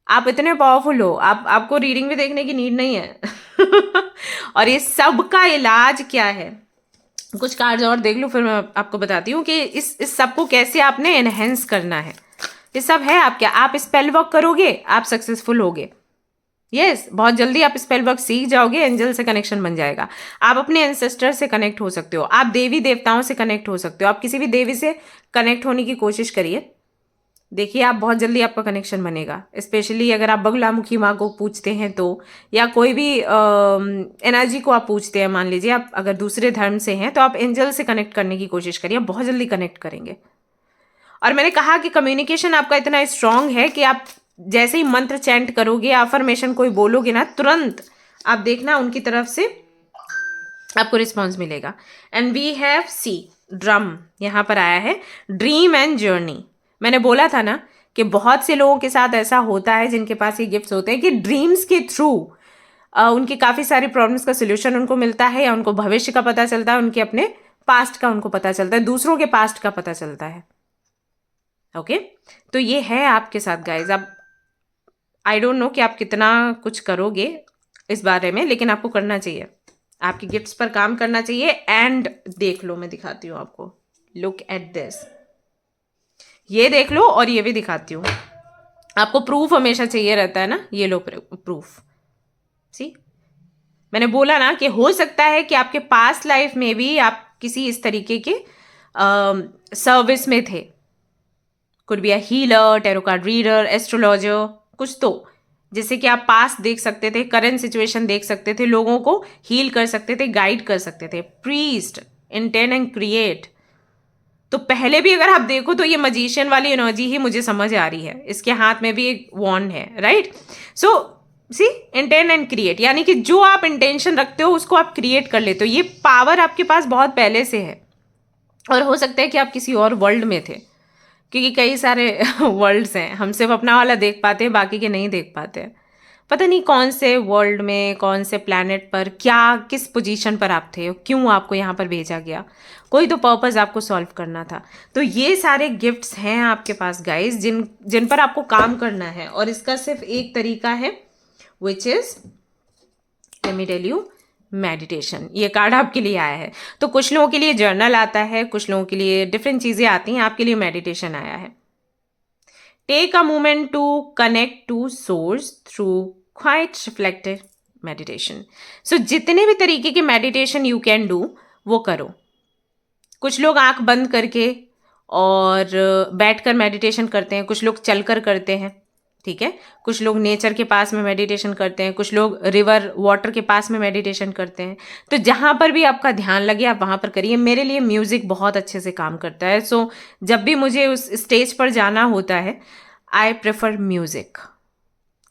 आप इतने पावरफुल हो, आपको रीडिंग भी देखने की नीड नहीं है। और ये सब का इलाज क्या है? कुछ कार्ड्स और देख लो, फिर मैं आपको बताती हूँ कि इस सब को कैसे आपने एनहेंस करना है। ये सब है आप क्या, आप स्पेल वर्क करोगे आप सक्सेसफुल होगे। यस, बहुत जल्दी आप स्पेल वर्क सीख जाओगे, एंजल से कनेक्शन बन जाएगा। आप अपने एंसेस्टर से कनेक्ट हो सकते हो, आप देवी देवताओं से कनेक्ट हो सकते हो। आप किसी भी देवी से कनेक्ट होने की कोशिश करिए, देखिए आप बहुत जल्दी आपका कनेक्शन बनेगा। स्पेशली अगर आप बगलामुखी माँ को पूछते हैं तो, या कोई भी एनर्जी को आप पूछते हैं, मान लीजिए आप अगर दूसरे धर्म से हैं तो आप एंजल से कनेक्ट करने की कोशिश करिए, बहुत जल्दी कनेक्ट करेंगे। और मैंने कहा कि कम्युनिकेशन आपका इतना स्ट्रांग है कि आप जैसे ही मंत्र चैंट करोगे, अफर्मेशन कोई बोलोगे ना, तुरंत आप देखना उनकी तरफ से आपको रिस्पॉन्स मिलेगा। And we have sea drum यहाँ पर आया है, ड्रीम एंड जर्नी। मैंने बोला था ना कि बहुत से लोगों के साथ ऐसा होता है जिनके पास ये गिफ्ट्स होते हैं कि ड्रीम्स के थ्रू उनकी काफ़ी सारी प्रॉब्लम्स का सोल्यूशन उनको मिलता है, या उनको भविष्य का पता चलता है, उनके अपने पास्ट का उनको पता चलता है, दूसरों के पास्ट का पता चलता है। ओके, तो ये है आपके साथ गाइज। अब आई डोंट नो कि आप कितना कुछ करोगे इस बारे में, लेकिन आपको करना चाहिए, आपके गिफ्ट्स पर काम करना चाहिए। एंड देख लो, मैं दिखाती हूँ आपको, लुक एट दिस, ये देख लो, और ये भी दिखाती हूँ आपको। प्रूफ हमेशा चाहिए रहता है ना, ये लो प्रूफ। सी, मैंने बोला ना कि हो सकता है कि आपके पास्ट लाइफ में भी आप किसी इस तरीके के सर्विस में थे। Could be a healer, tarot card reader, astrologer, कुछ तो, जैसे कि आप पास्ट देख सकते थे, करंट सिचुएशन देख सकते थे, लोगों को हील कर सकते थे, गाइड कर सकते थे। प्रीस्ट, इंटेंड एंड क्रिएट, तो पहले भी अगर आप देखो तो ये मजीशियन वाली एनर्जी ही मुझे समझ आ रही है। इसके हाथ में भी एक वॉन्ड है, right? So see, intend and create, यानी कि जो आप इंटेंशन रखते हो उसको आप क्रिएट कर लेते हो। ये पावर आपके पास बहुत पहले से है, और हो सकता है कि आप किसी और वर्ल्ड में थे, क्योंकि कई सारे वर्ल्ड्स हैं, हम सिर्फ अपना वाला देख पाते हैं, बाकी के नहीं देख पाते हैं। पता नहीं कौन से वर्ल्ड में, कौन से प्लैनेट पर, क्या किस पोजीशन पर आप थे, क्यों आपको यहाँ पर भेजा गया, कोई तो पर्पस आपको सॉल्व करना था। तो ये सारे गिफ्ट्स हैं आपके पास गाइस, जिन जिन पर आपको काम करना है। और इसका सिर्फ एक तरीका है, which is, let me tell you, meditation. ये कार्ड आपके लिए आया है। तो कुछ लोगों के लिए जर्नल आता है, कुछ लोगों के लिए डिफरेंट चीजें आती हैं, आपके लिए मेडिटेशन आया है। Take a moment to connect to source through quiet reflective meditation. So जितने भी तरीके के मेडिटेशन यू कैन डू वो करो। कुछ लोग आंख बंद करके और बैठकर मेडिटेशन करते हैं, कुछ लोग चलकर करते हैं, ठीक है। कुछ लोग नेचर के पास में मेडिटेशन करते हैं, कुछ लोग रिवर वाटर के पास में मेडिटेशन करते हैं। तो जहाँ पर भी आपका ध्यान लगे आप वहाँ पर करिए। मेरे लिए म्यूज़िक बहुत अच्छे से काम करता है। सो जब भी मुझे उस स्टेज पर जाना होता है, आई प्रेफर म्यूज़िक,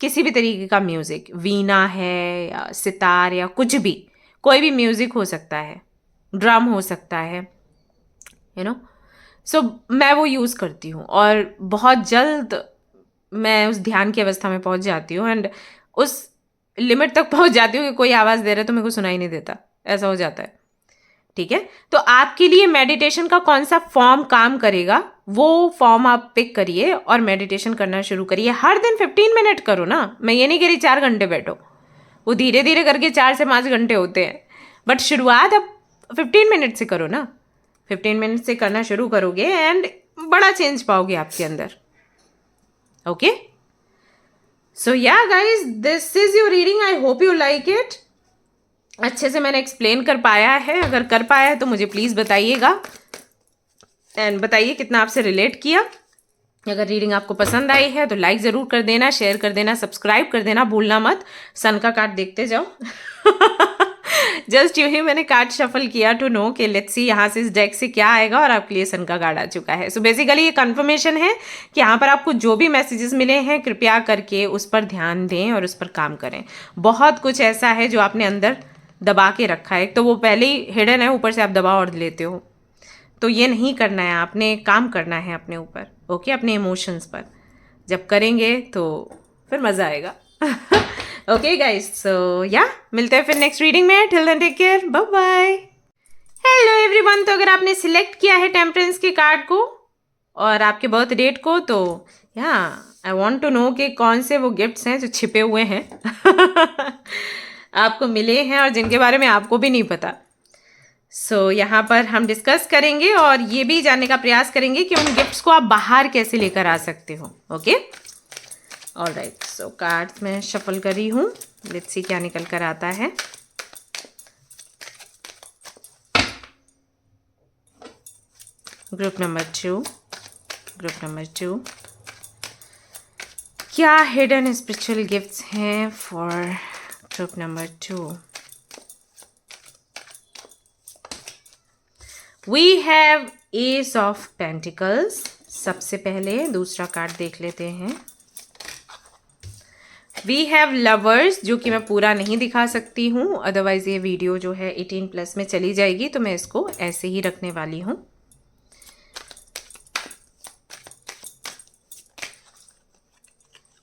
किसी भी तरीके का म्यूज़िक, वीणा है या सितार या कुछ भी, कोई भी म्यूज़िक हो सकता है, ड्रम हो सकता है, यू नो। सो मैं वो यूज़ करती हूँ और बहुत जल्द मैं उस ध्यान की अवस्था में पहुंच जाती हूँ एंड उस लिमिट तक पहुंच जाती हूँ कि कोई आवाज़ दे रहा है तो मेरे को सुनाई नहीं देता, ऐसा हो जाता है, ठीक है। तो आपके लिए मेडिटेशन का कौन सा फॉर्म काम करेगा वो फॉर्म आप पिक करिए और मेडिटेशन करना शुरू करिए। हर दिन 15 मिनट करो ना, मैं ये नहीं कह रही 4 घंटे बैठो, वो धीरे धीरे करके 4 से 5 घंटे होते हैं, बट शुरुआत अब 15 मिनट से करो ना। 15 मिनट से करना शुरू करोगे एंड बड़ा चेंज पाओगे आपके अंदर। Okay, so yeah guys, this is your reading, I hope you like it. अच्छे से मैंने एक्सप्लेन कर पाया है, अगर कर पाया है तो मुझे प्लीज़ बताइएगा एंड बताइए कितना आपसे रिलेट किया। अगर रीडिंग आपको पसंद आई है तो लाइक ज़रूर कर देना, शेयर कर देना, सब्सक्राइब कर देना भूलना मत। सन का कार्ड देखते जाओ। जस्ट यूं ही मैंने कार्ड शफल किया टू नो कि लेट्स सी यहाँ से इस डेक से क्या आएगा, और आपके लिए सन का कार्ड आ चुका है। सो बेसिकली ये कंफर्मेशन है कि यहाँ पर आपको जो भी मैसेजेस मिले हैं कृपया करके उस पर ध्यान दें और उस पर काम करें। बहुत कुछ ऐसा है जो आपने अंदर दबा के रखा है, एक तो वो पहले ही हिडन है, ऊपर से आप दबा और लेते हो। तो ये नहीं करना है, आपने काम करना है अपने ऊपर, ओके, अपने इमोशंस पर। जब करेंगे तो फिर मज़ा आएगा। ओके गाइस, सो या मिलते हैं फिर नेक्स्ट रीडिंग में। Till then take care, bye bye. Hello everyone, तो अगर आपने सिलेक्ट किया है टेम्परेंस के कार्ड को और आपके बर्थ डेट को, तो या आई वांट टू नो कि कौन से वो गिफ्ट्स हैं जो छिपे हुए हैं आपको मिले हैं और जिनके बारे में आपको भी नहीं पता। सो यहाँ पर हम डिस्कस करेंगे और ये भी जानने का प्रयास करेंगे कि उन गिफ्ट्स को आप बाहर कैसे लेकर आ सकते हो। ओके, ऑलराइट, सो कार्ड्स मैं शफल करी हूँ, लेट्स सी क्या निकल कर आता है। ग्रुप नंबर 2, ग्रुप नंबर 2, क्या हिडन स्पिरिचुअल गिफ्ट्स हैं for group number 2? We have ace of pentacles. सबसे पहले दूसरा कार्ड देख लेते हैं। वी हैव लवर्स, जो कि मैं पूरा नहीं दिखा सकती हूँ, अदरवाइज ये वीडियो जो है 18+ में चली जाएगी, तो मैं इसको ऐसे ही रखने वाली हूँ।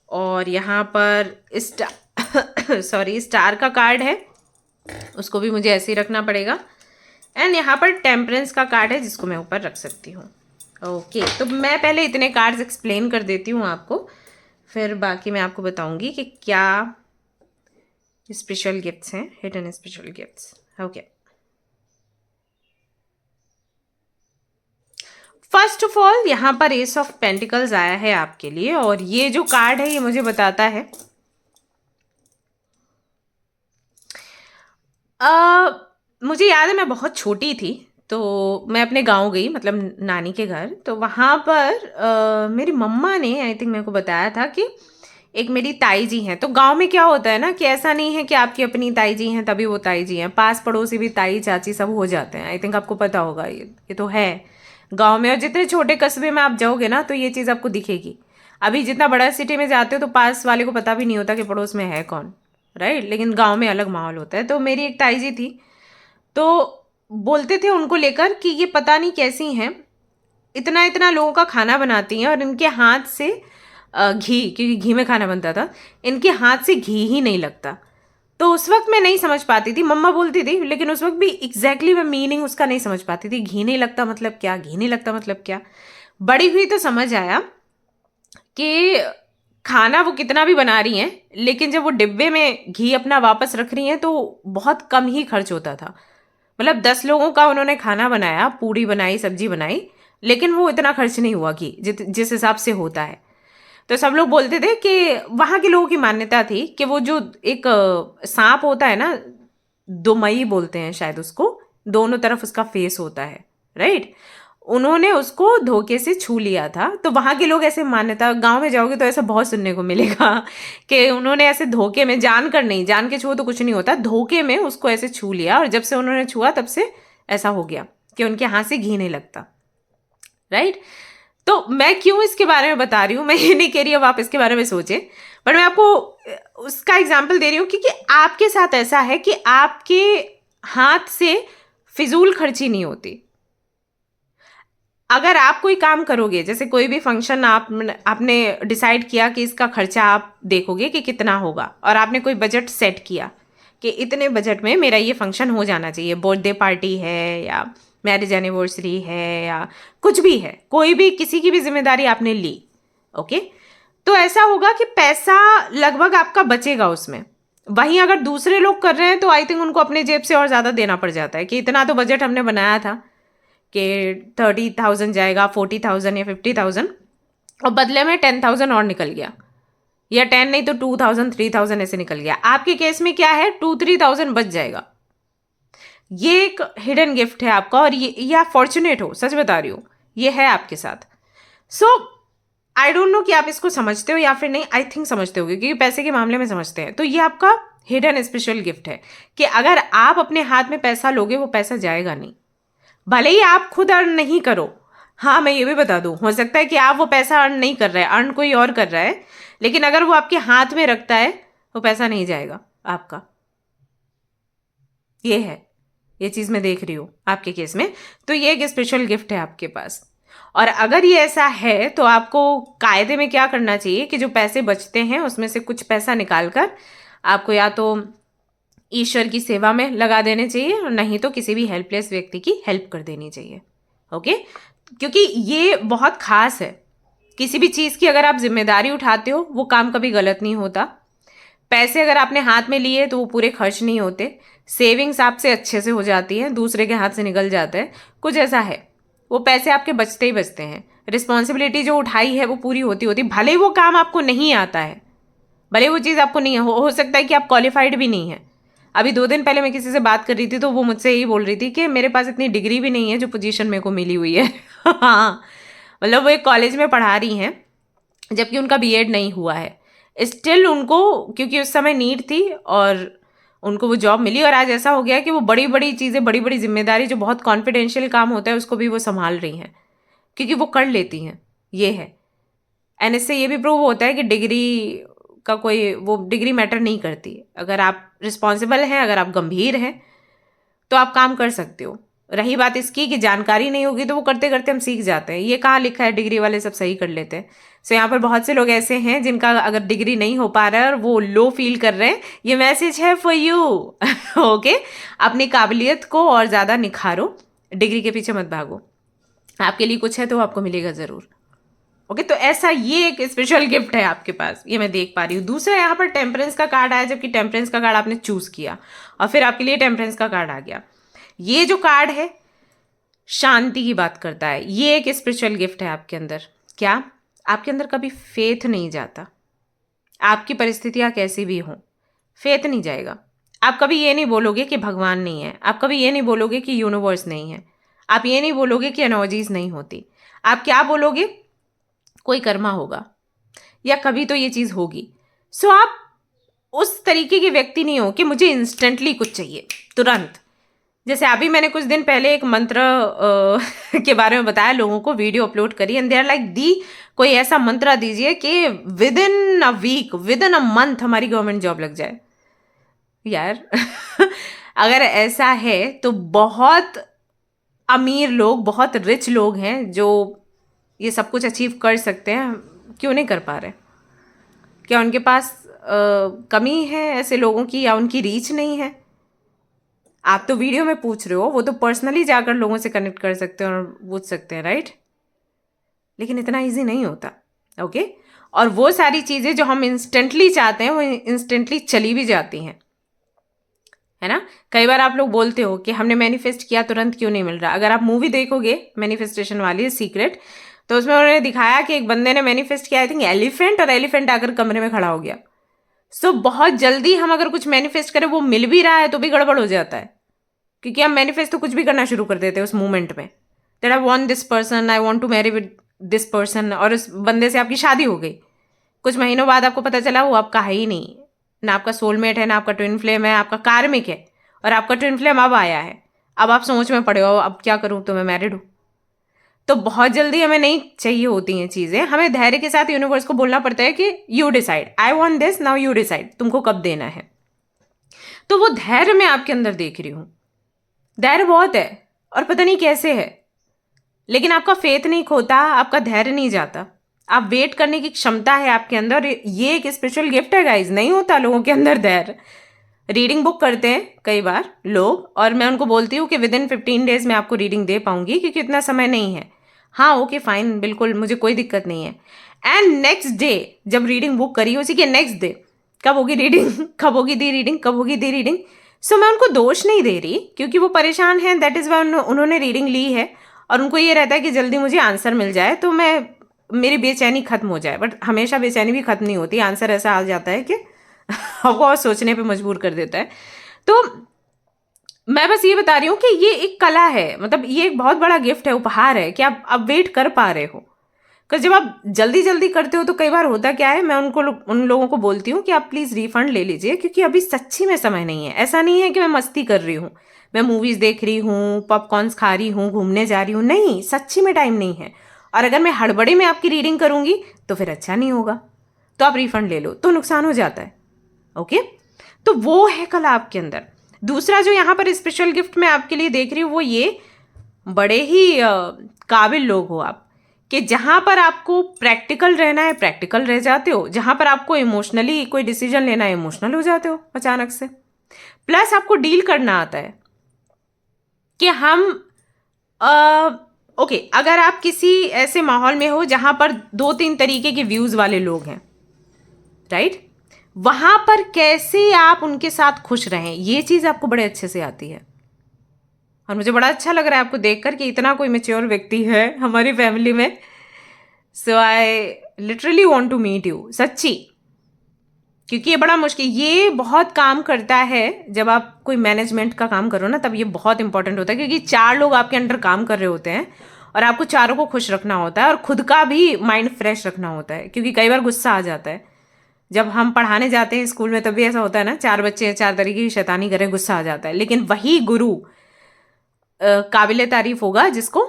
और यहाँ पर स्टार का कार्ड है, उसको भी मुझे ऐसे ही रखना पड़ेगा। एंड यहाँ पर टेम्परेंस का कार्ड है जिसको मैं ऊपर रख सकती हूँ। ओके, तो मैं पहले इतने कार्ड्स एक्सप्लेन कर देती हूँ आपको, फिर बाकी मैं आपको बताऊंगी कि क्या स्पेशल गिफ्ट्स हैं, hidden special gifts. Okay, first of all यहाँ पर एस ऑफ पेंटिकल्स आया है आपके लिए, और ये जो कार्ड है ये मुझे बताता है मुझे याद है मैं बहुत छोटी थी, तो मैं अपने गांव गई, मतलब नानी के घर। तो वहाँ पर मेरी मम्मा ने आई थिंक मेरे को बताया था कि एक मेरी ताई जी हैं। तो गांव में क्या होता है ना कि ऐसा नहीं है कि आपकी अपनी ताई जी हैं तभी वो ताई जी हैं, पास पड़ोसी भी ताई चाची सब हो जाते हैं। आई थिंक आपको पता होगा, ये तो है गांव में। और जितने छोटे कस्बे में आप जाओगे ना तो ये चीज़ आपको दिखेगी। अभी जितना बड़ा सिटी में जाते हो तो पास वाले को पता भी नहीं होता कि पड़ोस में है कौन, राइट, लेकिन गांव में अलग माहौल होता है। तो मेरी एक ताई जी थी, तो बोलते थे उनको लेकर कि ये पता नहीं कैसी हैं, इतना इतना लोगों का खाना बनाती हैं और इनके हाथ से घी, क्योंकि घी में खाना बनता था, इनके हाथ से घी ही नहीं लगता। तो उस वक्त मैं नहीं समझ पाती थी, मम्मा बोलती थी, लेकिन उस वक्त भी एग्जैक्टली मैं मीनिंग उसका नहीं समझ पाती थी। घी नहीं लगता मतलब क्या, घी नहीं लगता मतलब क्या। बड़ी हुई तो समझ आया कि खाना वो कितना भी बना रही हैं, लेकिन जब वो डिब्बे में घी अपना वापस रख रही हैं तो बहुत कम ही खर्च होता था। मतलब 10 लोगों का उन्होंने खाना बनाया, पूड़ी बनाई, सब्जी बनाई, लेकिन वो इतना खर्च नहीं हुआ घी जिस हिसाब से होता है। तो सब लोग बोलते थे कि वहाँ के लोगों की मान्यता थी कि वो जो एक सांप होता है ना, दोमई बोलते हैं शायद उसको, दोनों तरफ उसका फेस होता है, राइट। उन्होंने उसको धोखे से छू लिया था। तो वहाँ के लोग ऐसे मान्यता, गांव में जाओगे तो ऐसा बहुत सुनने को मिलेगा कि उन्होंने ऐसे धोखे में, जानकर नहीं, जान के छुओ तो कुछ नहीं होता, धोखे में उसको ऐसे छू लिया, और जब से उन्होंने छुआ तब से ऐसा हो गया कि उनके हाथ से घी नहीं लगता, राइट। तो मैं क्यों इसके बारे में बता रही हूँ, मैं ये नहीं कह रही अब आप इसके बारे में सोचें, पर मैं आपको उसका एग्जाम्पल दे रही हूँ क्योंकि आपके साथ ऐसा है कि आपके हाथ से फिजूल खर्ची नहीं होती। अगर आप कोई काम करोगे, जैसे कोई भी फंक्शन आपने डिसाइड किया कि इसका खर्चा आप देखोगे कि कितना होगा, और आपने कोई बजट सेट किया कि इतने बजट में मेरा ये फंक्शन हो जाना चाहिए, बर्थडे पार्टी है या मैरिज एनिवर्सरी है या कुछ भी है, कोई भी किसी की भी जिम्मेदारी आपने ली, ओके। तो ऐसा होगा कि पैसा लगभग आपका बचेगा उसमें। वहीं अगर दूसरे लोग कर रहे हैं तो आई थिंक उनको अपने जेब से और ज़्यादा देना पड़ जाता है कि इतना तो बजट हमने बनाया था कि 30,000 जाएगा, 40,000 या 50,000, और बदले में 10,000 और निकल गया, या 10 नहीं तो 2,000 3,000 ऐसे निकल गया। आपके केस में क्या है, 2-3,000 बच जाएगा। ये एक हिडन गिफ्ट है आपका, और ये आप फॉर्चुनेट हो, सच बता रही हूँ, ये है आपके साथ। सो आई डोंट नो कि आप इसको समझते हो या फिर नहीं, आई थिंक समझते हो क्योंकि पैसे के मामले में समझते हैं। तो ये आपका हिडन स्पेशल गिफ्ट है कि अगर आप अपने हाथ में पैसा लोगे वो पैसा जाएगा नहीं, भले ही आप खुद अर्न नहीं करो। हाँ, मैं ये भी बता दूं, हो सकता है कि आप वो पैसा अर्न नहीं कर रहे हैं, अर्न कोई और कर रहा है, लेकिन अगर वो आपके हाथ में रखता है वो पैसा नहीं जाएगा आपका। ये है, ये चीज़ मैं देख रही हूँ आपके केस में। तो ये एक स्पेशल गिफ्ट है आपके पास। और अगर ये ऐसा है तो आपको कायदे में क्या करना चाहिए कि जो पैसे बचते हैं उसमें से कुछ पैसा निकाल कर आपको या तो ईश्वर की सेवा में लगा देने चाहिए, और नहीं तो किसी भी हेल्पलेस व्यक्ति की हेल्प कर देनी चाहिए, ओके। क्योंकि ये बहुत खास है। किसी भी चीज़ की अगर आप जिम्मेदारी उठाते हो वो काम कभी गलत नहीं होता। पैसे अगर आपने हाथ में लिए तो वो पूरे खर्च नहीं होते। सेविंग्स आपसे अच्छे से हो जाती है, दूसरे के हाथ से निकल जाते हैं, कुछ ऐसा है। वो पैसे आपके बचते ही बचते हैं। रिस्पॉन्सिबिलिटी जो उठाई है वो पूरी होती होती, भले ही वो काम आपको नहीं आता है, भले वो चीज़ आपको नहीं हो सकता है कि आप क्वालिफाइड भी नहीं है। अभी 2 दिन पहले मैं किसी से बात कर रही थी तो वो मुझसे यही बोल रही थी कि मेरे पास इतनी डिग्री भी नहीं है जो पोजीशन मेरे को मिली हुई है। हाँ, मतलब वो एक कॉलेज में पढ़ा रही हैं जबकि उनका बीएड नहीं हुआ है। स्टिल उनको, क्योंकि उस समय नीड थी और उनको वो जॉब मिली, और आज ऐसा हो गया कि वो बड़ी बड़ी चीज़ें, बड़ी बड़ी जिम्मेदारी, जो बहुत कॉन्फिडेंशियल काम होता है उसको भी वो संभाल रही हैं क्योंकि वो कर लेती हैं। ये है। एंड इससे ये भी प्रूव होता है कि डिग्री का कोई, वो डिग्री मैटर नहीं करती। अगर आप रिस्पॉन्सिबल हैं, अगर आप गंभीर हैं तो आप काम कर सकते हो। रही बात इसकी कि जानकारी नहीं होगी तो वो करते करते हम सीख जाते हैं। ये कहाँ लिखा है डिग्री वाले सब सही कर लेते हैं। सो यहाँ पर बहुत से लोग ऐसे हैं जिनका अगर डिग्री नहीं हो पा रहा है और वो लो फील कर रहे हैं, ये मैसेज है फॉर यू। ओके, अपनी काबिलियत को और ज़्यादा निखारो, डिग्री के पीछे मत भागो। आपके लिए कुछ है तो आपको मिलेगा ज़रूर। ओके, तो ऐसा ये एक स्पेशल गिफ्ट है आपके पास, ये मैं देख पा रही हूँ। दूसरा, यहाँ पर टेम्परेंस का कार्ड आया, जबकि टेम्परेंस का कार्ड आपने चूज किया और फिर आपके लिए टेम्परेंस का कार्ड आ गया। ये जो कार्ड है शांति की बात करता है। ये एक स्पिरिचुअल गिफ्ट है आपके अंदर। क्या आपके अंदर कभी फेथ नहीं जाता? आपकी परिस्थितियां कैसी भी हों, फेथ नहीं जाएगा। आप कभी ये नहीं बोलोगे कि भगवान नहीं है, आप कभी ये नहीं बोलोगे कि यूनिवर्स नहीं है, आप ये नहीं बोलोगे कि एनर्जीज नहीं होती। आप क्या बोलोगे? कोई कर्मा होगा या कभी तो ये चीज़ होगी। सो आप उस तरीके के व्यक्ति नहीं हो कि मुझे इंस्टेंटली कुछ चाहिए तुरंत। जैसे अभी मैंने कुछ दिन पहले एक मंत्र के बारे में बताया, लोगों को वीडियो अपलोड करी, एंड दे आर लाइक, दी कोई ऐसा मंत्र दीजिए कि within a week, within a month हमारी गवर्नमेंट जॉब लग जाए। यार अगर ऐसा है तो बहुत अमीर लोग, बहुत रिच लोग हैं जो ये सब कुछ अचीव कर सकते हैं, क्यों नहीं कर पा रहे? क्या उनके पास कमी है ऐसे लोगों की, या उनकी रीच नहीं है? आप तो वीडियो में पूछ रहे हो, वो तो पर्सनली जाकर लोगों से कनेक्ट कर सकते हैं और पूछ सकते हैं, राइट? लेकिन इतना इजी नहीं होता। ओके, और वो सारी चीज़ें जो हम इंस्टेंटली चाहते हैं वो इंस्टेंटली चली भी जाती हैं, है ना? कई बार आप लोग बोलते हो कि हमने मैनिफेस्ट किया, तुरंत क्यों नहीं मिल रहा। अगर आप मूवी देखोगे मैनिफेस्टेशन वाली सीक्रेट, तो उसमें उन्होंने दिखाया कि एक बंदे ने मैनिफेस्ट किया, आई थिंक एलिफेंट, और एलिफेंट आकर कमरे में खड़ा हो गया। सो बहुत जल्दी हम अगर कुछ मैनिफेस्ट करें, वो मिल भी रहा है तो भी गड़बड़ हो जाता है, क्योंकि हम मैनिफेस्ट तो कुछ भी करना शुरू कर देते हैं उस मोमेंट में। That I want this person, I want to marry with this person, और उस बंदे से आपकी शादी हो गई। कुछ महीनों बाद आपको पता चला वो आपका है ही नहीं, ना आपका सोलमेट है, ना आपका ट्विन फ्लेम है, आपका कार्मिक है, और आपका ट्विन फ्लेम अब आया है। अब आप सोच में पड़े हो, अब क्या करूं, तो मैं मैरिड हूं। तो बहुत जल्दी हमें नहीं चाहिए होती हैं चीज़ें। हमें धैर्य के साथ यूनिवर्स को बोलना पड़ता है कि you decide, I want this, now you decide, तुमको कब देना है। तो वो धैर्य मैं आपके अंदर देख रही हूँ। धैर्य बहुत है, और पता नहीं कैसे है, लेकिन आपका फेथ नहीं खोता, आपका धैर्य नहीं जाता, आप वेट करने की क्षमता है आपके अंदर। ये एक स्पेशल गिफ्ट है गाइज, नहीं होता लोगों के अंदर धैर्य। रीडिंग बुक करते हैं कई बार लोग, और मैं उनको बोलती हूँ कि विद इन 15 डेज में आपको रीडिंग दे पाऊंगी, क्योंकि इतना समय नहीं है। हाँ ओके फाइन, बिल्कुल, मुझे कोई दिक्कत नहीं है। एंड नेक्स्ट डे जब रीडिंग बुक करी, उसी के नेक्स्ट डे कब होगी रीडिंग कब होगी दी रीडिंग, कब होगी दी रीडिंग। सो मैं उनको दोष नहीं दे रही, क्योंकि वो परेशान हैं, दैट इज़ वाई उन्होंने रीडिंग ली है, और उनको ये रहता है कि जल्दी मुझे आंसर मिल जाए तो मैं मेरी बेचैनी खत्म हो जाए। बट हमेशा बेचैनी भी खत्म नहीं होती, आंसर ऐसा आ जाता है कि आपको और सोचने पे मजबूर कर देता है। तो मैं बस ये बता रही हूँ कि ये एक कला है, मतलब ये एक बहुत बड़ा गिफ्ट है, उपहार है कि आप वेट कर पा रहे हो। because जब आप जल्दी जल्दी करते हो तो कई बार होता क्या है, मैं उन लोगों को बोलती हूँ कि आप प्लीज़ रिफंड ले लीजिए, क्योंकि अभी सच्ची में समय नहीं है। ऐसा नहीं है कि मैं मस्ती कर रही हूँ, मैं मूवीज़ देख रही हूँ, पॉपकॉर्न्स खा रही हूँ, घूमने जा रही हूँ, नहीं, सच्ची में टाइम नहीं है। और अगर मैं हड़बड़ी में आपकी रीडिंग करूँगी तो फिर अच्छा नहीं होगा, तो आप रिफंड ले लो, तो नुकसान हो जाता है। ओके, तो वो है कला आपके अंदर। दूसरा जो यहाँ पर स्पेशल गिफ्ट मैं आपके लिए देख रही हूँ, वो ये, बड़े ही काबिल लोग हो आप, कि जहाँ पर आपको प्रैक्टिकल रहना है प्रैक्टिकल रह जाते हो, जहाँ पर आपको इमोशनली कोई डिसीजन लेना है इमोशनल हो जाते हो अचानक से। प्लस आपको डील करना आता है कि हम ओके, अगर आप किसी ऐसे माहौल में हो जहाँ पर 2-3 तरीके के व्यूज़ वाले लोग हैं, राइट, वहाँ पर कैसे आप उनके साथ खुश रहें, ये चीज़ आपको बड़े अच्छे से आती है। और मुझे बड़ा अच्छा लग रहा है आपको देखकर कि इतना कोई मैच्योर व्यक्ति है हमारी फैमिली में। So I literally want to meet you, सच्ची, क्योंकि ये बड़ा मुश्किल, ये बहुत काम करता है जब आप कोई मैनेजमेंट का काम करो ना, तब ये बहुत इंपॉर्टेंट होता है, क्योंकि 4 लोग आपके अंडर काम कर रहे होते हैं और आपको चारों को खुश रखना होता है और खुद का भी माइंड फ्रेश रखना होता है, क्योंकि कई बार गुस्सा आ जाता है। जब हम पढ़ाने जाते हैं स्कूल में तब भी ऐसा होता है ना, 4 बच्चे 4 तरीके की शैतानी करें, गुस्सा आ जाता है। लेकिन वही गुरु काबिले तारीफ होगा जिसको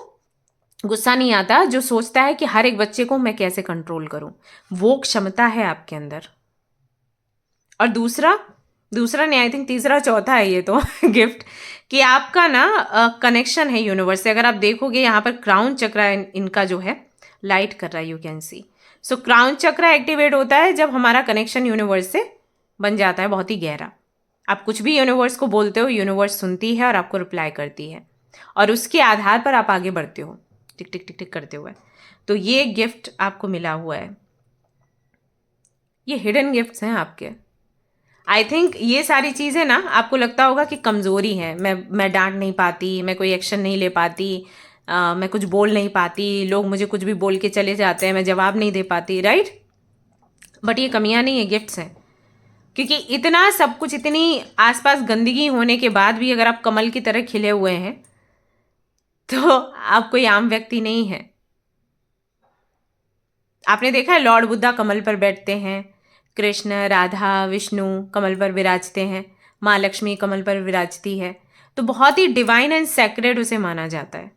गुस्सा नहीं आता, जो सोचता है कि हर एक बच्चे को मैं कैसे कंट्रोल करूं, वो क्षमता है आपके अंदर। और दूसरा दूसरा नहीं, आई थिंक तीसरा चौथा है ये तो गिफ्ट, कि आपका ना कनेक्शन है यूनिवर्स से। अगर आप देखोगे यहाँ पर क्राउन चक्र इनका जो है लाइट कर रहा है, you can see. So crown चक्र एक्टिवेट होता है जब हमारा कनेक्शन यूनिवर्स से बन जाता है बहुत ही गहरा। आप कुछ भी यूनिवर्स को बोलते हो, यूनिवर्स सुनती है और आपको रिप्लाई करती है, और उसके आधार पर आप आगे बढ़ते हो टिक टिक टिक टिक करते हुए। तो ये गिफ्ट आपको मिला हुआ है, ये हिडन गिफ्ट्स हैं आपके। आई थिंक ये सारी चीज़ें ना आपको लगता होगा कि कमज़ोरी है, मैं डांट नहीं पाती, मैं कोई एक्शन नहीं ले पाती, मैं कुछ बोल नहीं पाती, लोग मुझे कुछ भी बोल के चले जाते हैं, मैं जवाब नहीं दे पाती, राइट। बट ये कमियां नहीं है, गिफ्ट्स हैं। क्योंकि इतना सब कुछ, इतनी आसपास गंदगी होने के बाद भी अगर आप कमल की तरह खिले हुए हैं तो आप कोई आम व्यक्ति नहीं है। आपने देखा है लॉर्ड बुद्धा कमल पर बैठते हैं, कृष्ण, राधा, विष्णु कमल पर विराजते हैं, माँ लक्ष्मी कमल पर विराजती है। तो बहुत ही डिवाइन एंड सैक्रेड उसे माना जाता है,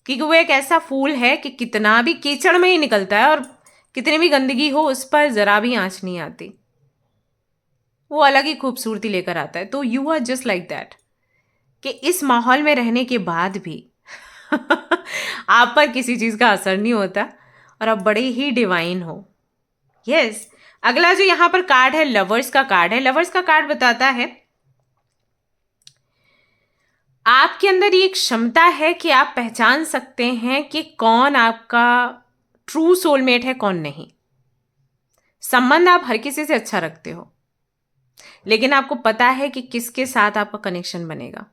क्योंकि वो एक ऐसा फूल है कि कितना भी कीचड़ में ही निकलता है और कितनी भी गंदगी हो उस पर जरा भी आंच नहीं आती, वो अलग ही खूबसूरती लेकर आता है। तो you are just like that, कि इस माहौल में रहने के बाद भी आप पर किसी चीज़ का असर नहीं होता और आप बड़े ही डिवाइन हो। यस, अगला जो यहाँ पर कार्ड है, लवर्स का कार्ड है। लवर्स का कार्ड बताता है आपके अंदर ये एक क्षमता है कि आप पहचान सकते हैं कि कौन आपका ट्रू सोलमेट है, कौन नहीं। संबंध आप हर किसी से अच्छा रखते हो, लेकिन आपको पता है कि किसके साथ आपका कनेक्शन बनेगा।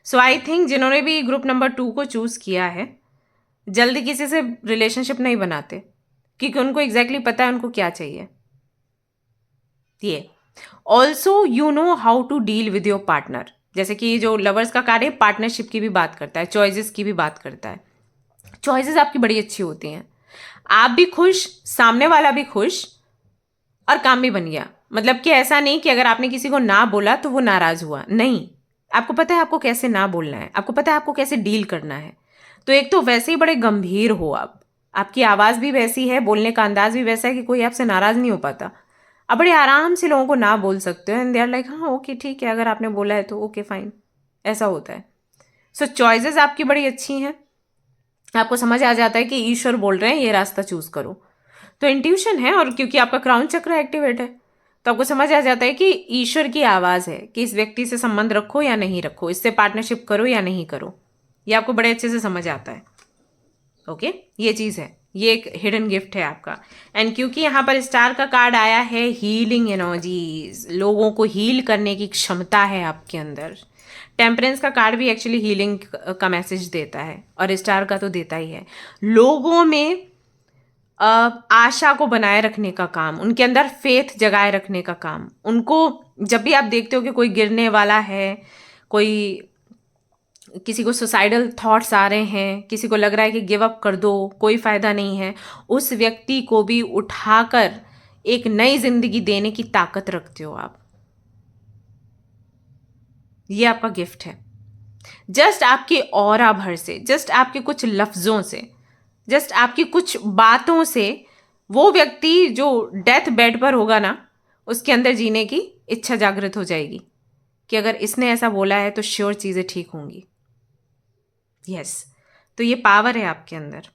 सो आई थिंक जिन्होंने भी ग्रुप नंबर 2 को चूज किया है, जल्दी किसी से रिलेशनशिप नहीं बनाते, क्योंकि उनको एग्जैक्टली पता है उनको क्या चाहिए। ये also you know how to deal with your partner. जैसे कि जो लवर्स का कार्य पार्टनरशिप की भी बात करता है, चॉइसेस की भी बात करता है। चॉइसेस आपकी बड़ी अच्छी होती हैं, आप भी खुश, सामने वाला भी खुश, और काम भी बन गया। मतलब कि ऐसा नहीं कि अगर आपने किसी को ना बोला तो वो नाराज हुआ, नहीं। आपको पता है आपको कैसे ना बोलना है, आपको पता है आपको कैसे डील करना है। तो एक तो वैसे ही बड़े गंभीर हो आप, आपकी आवाज़ भी वैसी है, बोलने का अंदाज भी वैसा है कि कोई आपसे नाराज़ नहीं हो पाता। आप बड़े आराम से लोगों को ना बोल सकते हो, एंड दे आर लाइक हाँ ओके ठीक है, अगर आपने बोला है तो ओके फाइन, ऐसा होता है। सो चॉइसेस आपकी बड़ी अच्छी हैं, आपको समझ आ जाता है कि ईश्वर बोल रहे हैं ये रास्ता चूज करो। तो इंट्यूशन है, और क्योंकि आपका क्राउन चक्र एक्टिवेट है तो आपको समझ आ जाता है कि ईश्वर की आवाज़ है कि इस व्यक्ति से संबंध रखो या नहीं रखो, इससे पार्टनरशिप करो या नहीं करो। ये आपको बड़े अच्छे से समझ आता है। ओके, ये चीज़ है, ये एक हिडन गिफ्ट है आपका। एंड क्योंकि यहाँ पर स्टार का कार्ड आया है, हीलिंग एनर्जीज, लोगों को हील करने की क्षमता है आपके अंदर। टेम्परेंस का कार्ड भी एक्चुअली हीलिंग का मैसेज देता है, और स्टार का तो देता ही है। लोगों में आशा को बनाए रखने का काम, उनके अंदर फेथ जगाए रखने का काम। उनको जब भी आप देखते हो कि कोई गिरने वाला है, कोई किसी को सुसाइडल थॉट्स आ रहे हैं, किसी को लग रहा है कि गिव अप कर दो, कोई फ़ायदा नहीं है, उस व्यक्ति को भी उठाकर एक नई जिंदगी देने की ताकत रखते हो आप। ये आपका गिफ्ट है। जस्ट आपके ऑरा भर से, जस्ट आपके कुछ लफ्ज़ों से, जस्ट आपकी कुछ बातों से वो व्यक्ति जो डेथ बेड पर होगा ना, उसके अंदर जीने की इच्छा जागृत हो जाएगी कि अगर इसने ऐसा बोला है तो श्योर चीज़ें ठीक होंगी। यस, तो ये पावर है आपके अंदर।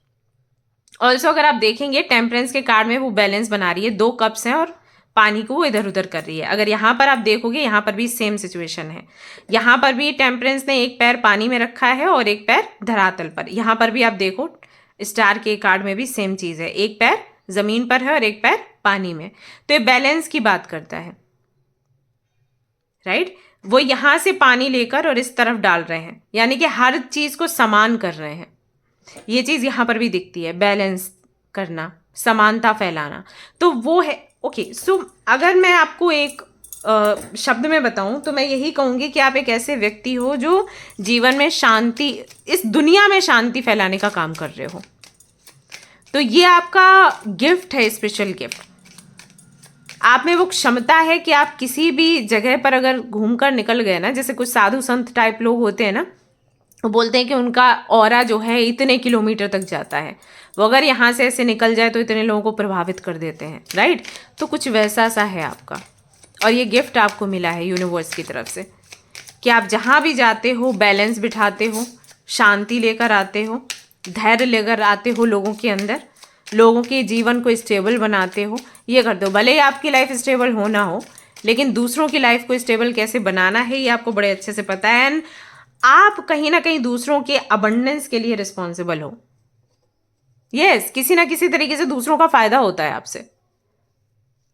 ऑल्सो अगर आप देखेंगे टेम्परेंस के कार्ड में वो बैलेंस बना रही है, 2 कप्स हैं और पानी को वो इधर उधर कर रही है। अगर यहाँ पर आप देखोगे, यहाँ पर भी सेम सिचुएशन है। यहाँ पर भी टेम्परेंस ने एक पैर पानी में रखा है और एक पैर धरातल पर। यहाँ पर भी आप देखो स्टार के कार्ड में भी सेम चीज़ है, एक पैर जमीन पर है और एक पैर पानी में। तो ये बैलेंस की बात करता है, राइट। वो यहाँ से पानी लेकर और इस तरफ डाल रहे हैं, यानी कि हर चीज़ को समान कर रहे हैं। ये चीज़ यहाँ पर भी दिखती है, बैलेंस करना, समानता फैलाना। तो वो है। ओके, सो अगर मैं आपको एक शब्द में बताऊं तो मैं यही कहूँगी कि आप एक ऐसे व्यक्ति हो जो जीवन में शांति, इस दुनिया में शांति फैलाने का काम कर रहे हो। तो ये आपका गिफ्ट है, स्पेशल गिफ्ट। आप में वो क्षमता है कि आप किसी भी जगह पर अगर घूमकर निकल गए ना, जैसे कुछ साधु संत टाइप लोग होते हैं ना, वो बोलते हैं कि उनका ऑरा जो है इतने किलोमीटर तक जाता है, वो अगर यहाँ से ऐसे निकल जाए तो इतने लोगों को प्रभावित कर देते हैं, राइट। तो कुछ वैसा सा है आपका, और ये गिफ्ट आपको मिला है यूनिवर्स की तरफ से कि आप जहाँ भी जाते हो बैलेंस बिठाते हो, शांति लेकर आते हो, धैर्य लेकर आते हो लोगों के अंदर, लोगों के जीवन को स्टेबल बनाते हो। ये कर दो, भले ही आपकी लाइफ स्टेबल हो ना हो, लेकिन दूसरों की लाइफ को स्टेबल कैसे बनाना है ये आपको बड़े अच्छे से पता है। एंड आप कहीं ना कहीं दूसरों के अबंडेंस के लिए रिस्पॉन्सिबल हो। यस, किसी ना किसी तरीके से दूसरों का फायदा होता है आपसे।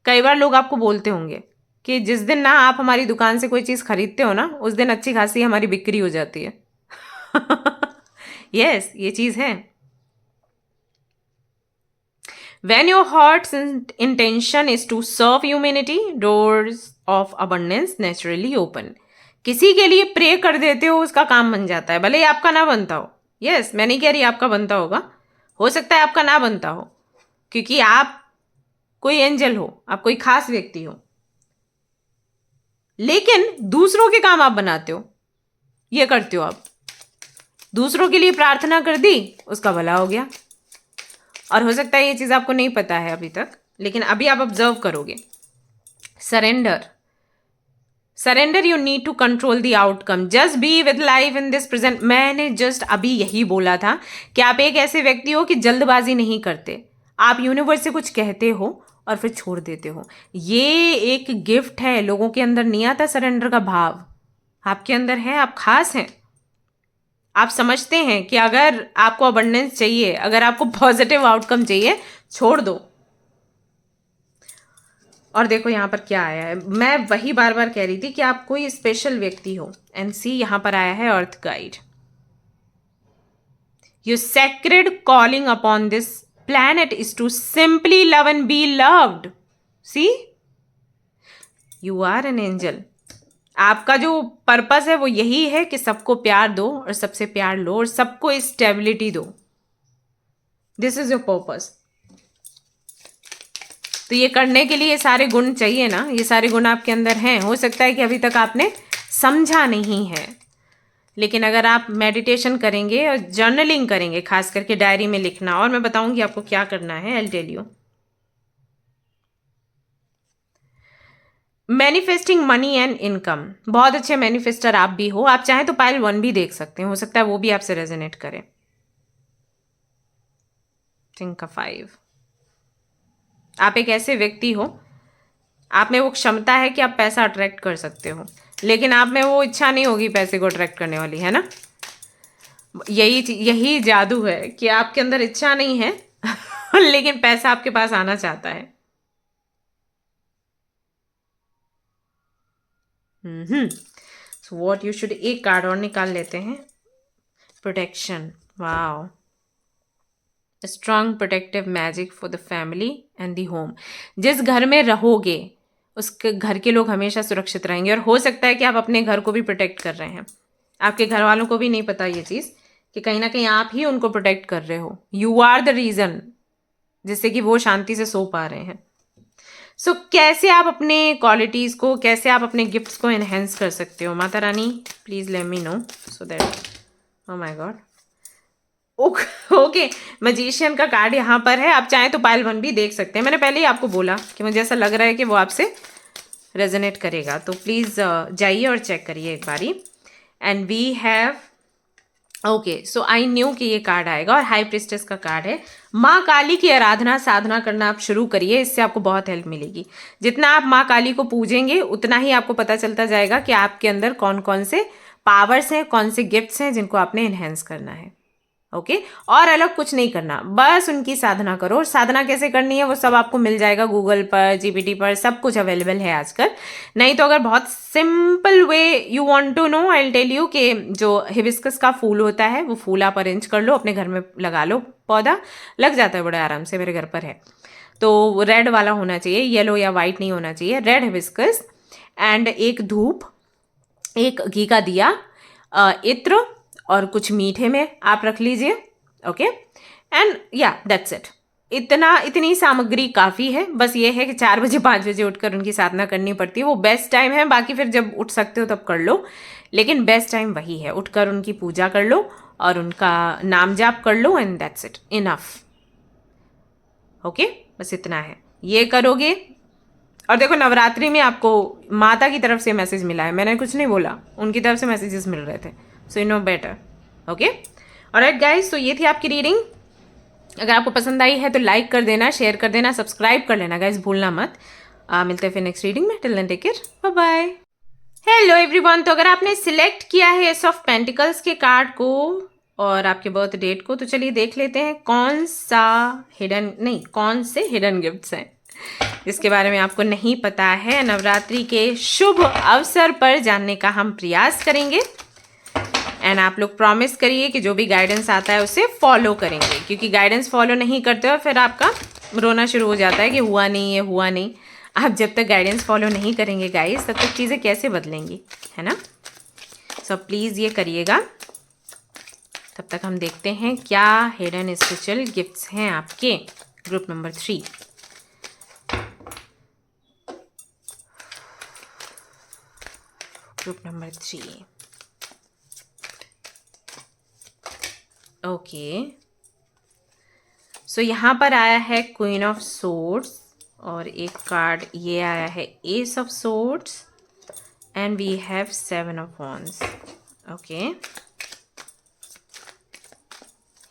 कई बार लोग आपको बोलते होंगे कि जिस दिन ना आप हमारी दुकान से कोई चीज़ खरीदते हो ना, उस दिन अच्छी खासी हमारी बिक्री हो जाती है। यस, ये चीज़ है। When your heart's intention is to serve humanity, doors of abundance naturally open. किसी के लिए प्रे कर देते हो, उसका काम बन जाता है, भले ही आपका ना बनता हो। यस, मैं नहीं कह रही आपका बनता होगा, हो सकता है आपका ना बनता हो, क्योंकि आप कोई एंजल हो, आप कोई खास व्यक्ति हो, लेकिन दूसरों के काम आप बनाते हो। ये करते हो आप, दूसरों के लिए प्रार्थना कर दी, उसका भला हो गया। और हो सकता है ये चीज़ आपको नहीं पता है अभी तक, लेकिन अभी आप ऑब्जर्व करोगे। Surrender, surrender, you need to control the outcome, just be with life in this present. मैंने जस्ट अभी यही बोला था कि आप एक ऐसे व्यक्ति हो कि जल्दबाजी नहीं करते। आप यूनिवर्स से कुछ कहते हो और फिर छोड़ देते हो। ये एक गिफ्ट है, लोगों के अंदर नहीं आता सरेंडर का भाव, आपके अंदर है, आप खास हैं। आप समझते हैं कि अगर आपको अबंडेंस चाहिए, अगर आपको पॉजिटिव आउटकम चाहिए, छोड़ दो। और देखो यहाँ पर क्या आया है, मैं वही बार बार कह रही थी कि आप कोई स्पेशल व्यक्ति हो। एंड सी यहाँ पर आया है earth guide, your sacred calling upon this planet is to simply love and be loved. See, you are an angel. आपका जो पर्पस है वो यही है कि सबको प्यार दो और सबसे प्यार लो और सबको स्टेबिलिटी दो। This is your purpose. तो ये करने के लिए ये सारे गुण चाहिए ना, ये सारे गुण आपके अंदर हैं। हो सकता है कि अभी तक आपने समझा नहीं है, लेकिन अगर आप मेडिटेशन करेंगे और जर्नलिंग करेंगे, खास करके डायरी में लिखना, और मैं बताऊंगी आपको क्या करना है, I tell you. Manifesting money and income, बहुत अच्छे मैनिफेस्टर आप भी हो। आप चाहें तो पाइल 1 भी देख सकते हैं, हो सकता है वो भी आपसे रेजोनेट करे। थिंक 5, आप एक ऐसे व्यक्ति हो, आप में वो क्षमता है कि आप पैसा अट्रैक्ट कर सकते हो, लेकिन आप में वो इच्छा नहीं होगी पैसे को अट्रैक्ट करने वाली, है ना। यही जादू है कि आपके अंदर इच्छा नहीं है लेकिन पैसा आपके पास आना चाहता है। सो व्हाट यू शुड, एक कार्ड और निकाल लेते हैं। Protection, wow, strong protective magic for the family and the home. जिस घर में रहोगे उसके घर के लोग हमेशा सुरक्षित रहेंगे। और हो सकता है कि आप अपने घर को भी प्रोटेक्ट कर रहे हैं, आपके घर वालों को भी नहीं पता ये चीज़ कि कहीं ना कहीं आप ही उनको प्रोटेक्ट कर रहे हो। यू आर द रीज़न जिससे कि वो शांति से सो पा रहे हैं। सो कैसे आप अपने क्वालिटीज़ को, कैसे आप अपने गिफ्ट्स को एनहेंस कर सकते हो, Mata Rani please let me know so that, oh my god. Okay, magician का कार्ड यहाँ पर है, आप चाहें तो पाइल 1 भी देख सकते हैं। मैंने पहले ही आपको बोला कि मुझे ऐसा लग रहा है कि वो आपसे रेजोनेट करेगा, तो प्लीज़ जाइए और चेक करिए एक बारी। And we have, okay, so I knew कि ये कार्ड आएगा, और हाई प्रिस्टेस का कार्ड है। माँ काली की आराधना साधना करना आप शुरू करिए, इससे आपको बहुत हेल्प मिलेगी। जितना आप माँ काली को पूजेंगे उतना ही आपको पता चलता जाएगा कि आपके अंदर कौन कौन से पावर्स हैं, कौन से गिफ्ट्स हैं जिनको आपने इन्हेंस करना है। ओके, और अलग कुछ नहीं करना, बस उनकी साधना करो। और साधना कैसे करनी है वो सब आपको मिल जाएगा गूगल पर, जीपीटी पर, सब कुछ अवेलेबल है आजकल। नहीं तो अगर बहुत simple way you want to know, I will tell you कि जो हिबिस्कस का फूल होता है वो फूल आप अरेंज कर लो, अपने घर में लगा लो, पौधा लग जाता है बड़े आराम से, मेरे घर पर है। तो रेड वाला होना चाहिए, येलो या वाइट नहीं होना चाहिए, रेड हिबिस्कस। एंड एक धूप, एक घी का दिया, इत्र, और कुछ मीठे में आप रख लीजिए। ओके, एंड या दैट्स इट। इतनी सामग्री काफ़ी है। बस ये है कि 4 बजे 5 बजे उठकर उनकी साधना करनी पड़ती है, वो बेस्ट टाइम है। बाकी फिर जब उठ सकते हो तब कर लो, लेकिन बेस्ट टाइम वही है, उठकर उनकी पूजा कर लो और उनका नाम जाप कर लो, and that's it, enough. Okay, बस इतना है, ये करोगे। और देखो, नवरात्रि में आपको माता की तरफ से मैसेज मिला है, मैंने कुछ नहीं बोला, उनकी तरफ से मैसेजेस मिल रहे थे, so you know better. Okay, alright guys, तो ये थी आपकी रीडिंग। अगर आपको पसंद आई है तो लाइक कर देना, शेयर कर देना, सब्सक्राइब कर लेना गाइस, भूलना मत। मिलते हैं फिर नेक्स्ट रीडिंग में, till then take care, bye bye. Hello everyone, तो अगर आपने सिलेक्ट किया है एस ऑफ पेंटिकल्स के कार्ड को और आपके बर्थ डेट को, तो चलिए देख लेते हैं कौन से हिडन गिफ्ट्स हैं जिसके बारे में आपको नहीं पता है। नवरात्रि के शुभ अवसर पर जानने का हम प्रयास करेंगे। एंड आप लोग प्रॉमिस करिए कि जो भी गाइडेंस आता है उसे फॉलो करेंगे, क्योंकि गाइडेंस फॉलो नहीं करते हो फिर आपका रोना शुरू हो जाता है कि हुआ नहीं, ये हुआ नहीं। आप जब तक गाइडेंस फॉलो नहीं करेंगे गाइस, तब तक चीज़ें कैसे बदलेंगी, है ना। सो प्लीज़ ये करिएगा। तब तक हम देखते हैं क्या हिडन स्पिरिचुअल गिफ्ट्स हैं आपके group number 3। Group number 3, okay. So यहाँ पर आया है क्वीन ऑफ सोर्ड्स, और एक कार्ड ये आया है ace of swords, and we have 7 of wands. Okay,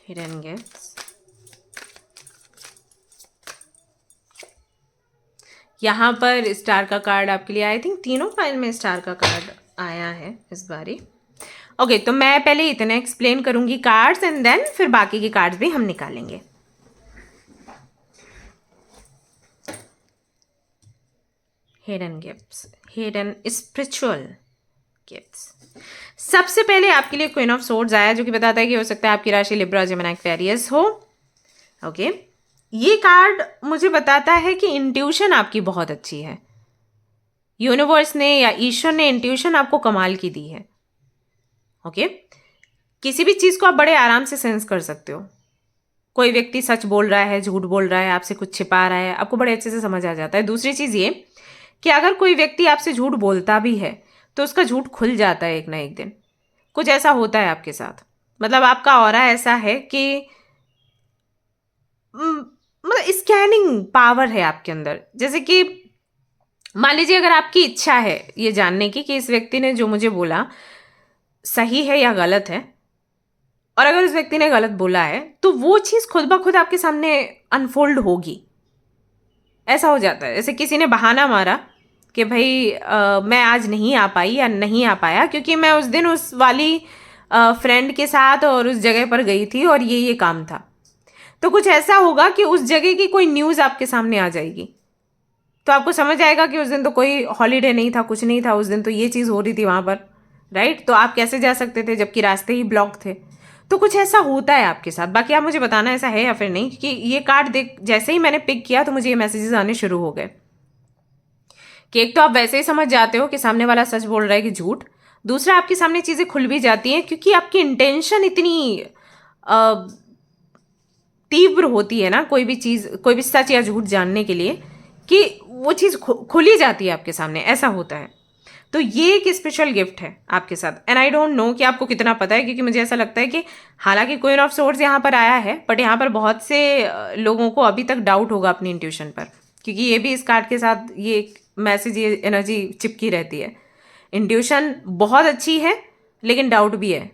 hidden gifts. यहाँ पर स्टार का कार्ड आपके लिए, आई थिंक तीनों फाइल में स्टार का कार्ड आया है इस बारी। ओके, तो मैं पहले इतना एक्सप्लेन करूंगी कार्ड्स एंड देन फिर बाकी के कार्ड्स भी हम निकालेंगे। Hidden gifts, hidden spiritual gifts. सबसे पहले आपके लिए क्वीन ऑफ सोर्ड्स आया, जो कि बताता है कि हो सकता है आपकी राशि लिब्रा, जेमिनी, एक्वेरियस हो। ओके, ये कार्ड मुझे बताता है कि इंट्यूशन आपकी बहुत अच्छी है। यूनिवर्स ने या ईश्वर ने इंट्यूशन आपको कमाल की दी है। ओके, किसी भी चीज़ को आप बड़े आराम से सेंस कर सकते हो। कोई व्यक्ति सच बोल रहा है, झूठ बोल रहा है, आपसे कुछ छिपा रहा है, आपको बड़े अच्छे से समझ आ जाता है। दूसरी चीज़ ये कि अगर कोई व्यक्ति आपसे झूठ बोलता भी है तो उसका झूठ खुल जाता है एक ना एक दिन। कुछ ऐसा होता है आपके साथ, मतलब आपका ऑरा ऐसा है कि मतलब स्कैनिंग पावर है आपके अंदर। जैसे कि मान लीजिए अगर आपकी इच्छा है ये जानने की कि इस व्यक्ति ने जो मुझे बोला सही है या गलत है, और अगर उस व्यक्ति ने गलत बोला है तो वो चीज़ खुद ब खुद आपके सामने अनफोल्ड होगी। ऐसा हो जाता है जैसे किसी ने बहाना मारा कि भाई मैं आज नहीं आ पाई या नहीं आ पाया क्योंकि मैं उस दिन उस वाली फ्रेंड के साथ और उस जगह पर गई थी और ये काम था। तो कुछ ऐसा होगा कि उस जगह की कोई न्यूज़ आपके सामने आ जाएगी, तो आपको समझ आएगा कि उस दिन तो कोई हॉलीडे नहीं था, कुछ नहीं था, उस दिन तो ये चीज़ हो रही थी वहाँ पर, राइट। तो आप कैसे जा सकते थे जबकि रास्ते ही ब्लॉक थे। तो कुछ ऐसा होता है आपके साथ। बाकी आप मुझे बताना ऐसा है या फिर नहीं, क्योंकि ये कार्ड देख जैसे ही मैंने पिक किया तो मुझे ये मैसेजेस आने शुरू हो गए कि एक तो आप वैसे ही समझ जाते हो कि सामने वाला सच बोल रहा है कि झूठ। दूसरा, आपके सामने चीज़ें खुल भी जाती हैं क्योंकि आपकी इंटेंशन इतनी तीव्र होती है ना, कोई भी चीज़, कोई भी सच या झूठ जानने के लिए, कि वो चीज़ खुली जाती है आपके सामने। ऐसा होता है। तो ये एक स्पेशल गिफ्ट है आपके साथ। एंड आई डोंट नो कि आपको कितना पता है, क्योंकि मुझे ऐसा लगता है कि हालांकि क्वीन ऑफ सोर्ड्स यहाँ पर आया है, बट यहाँ पर बहुत से लोगों को अभी तक डाउट होगा अपनी इंट्यूशन पर, क्योंकि ये भी इस कार्ड के साथ ये मैसेज, ये एनर्जी चिपकी रहती है। इंट्यूशन बहुत अच्छी है लेकिन डाउट भी है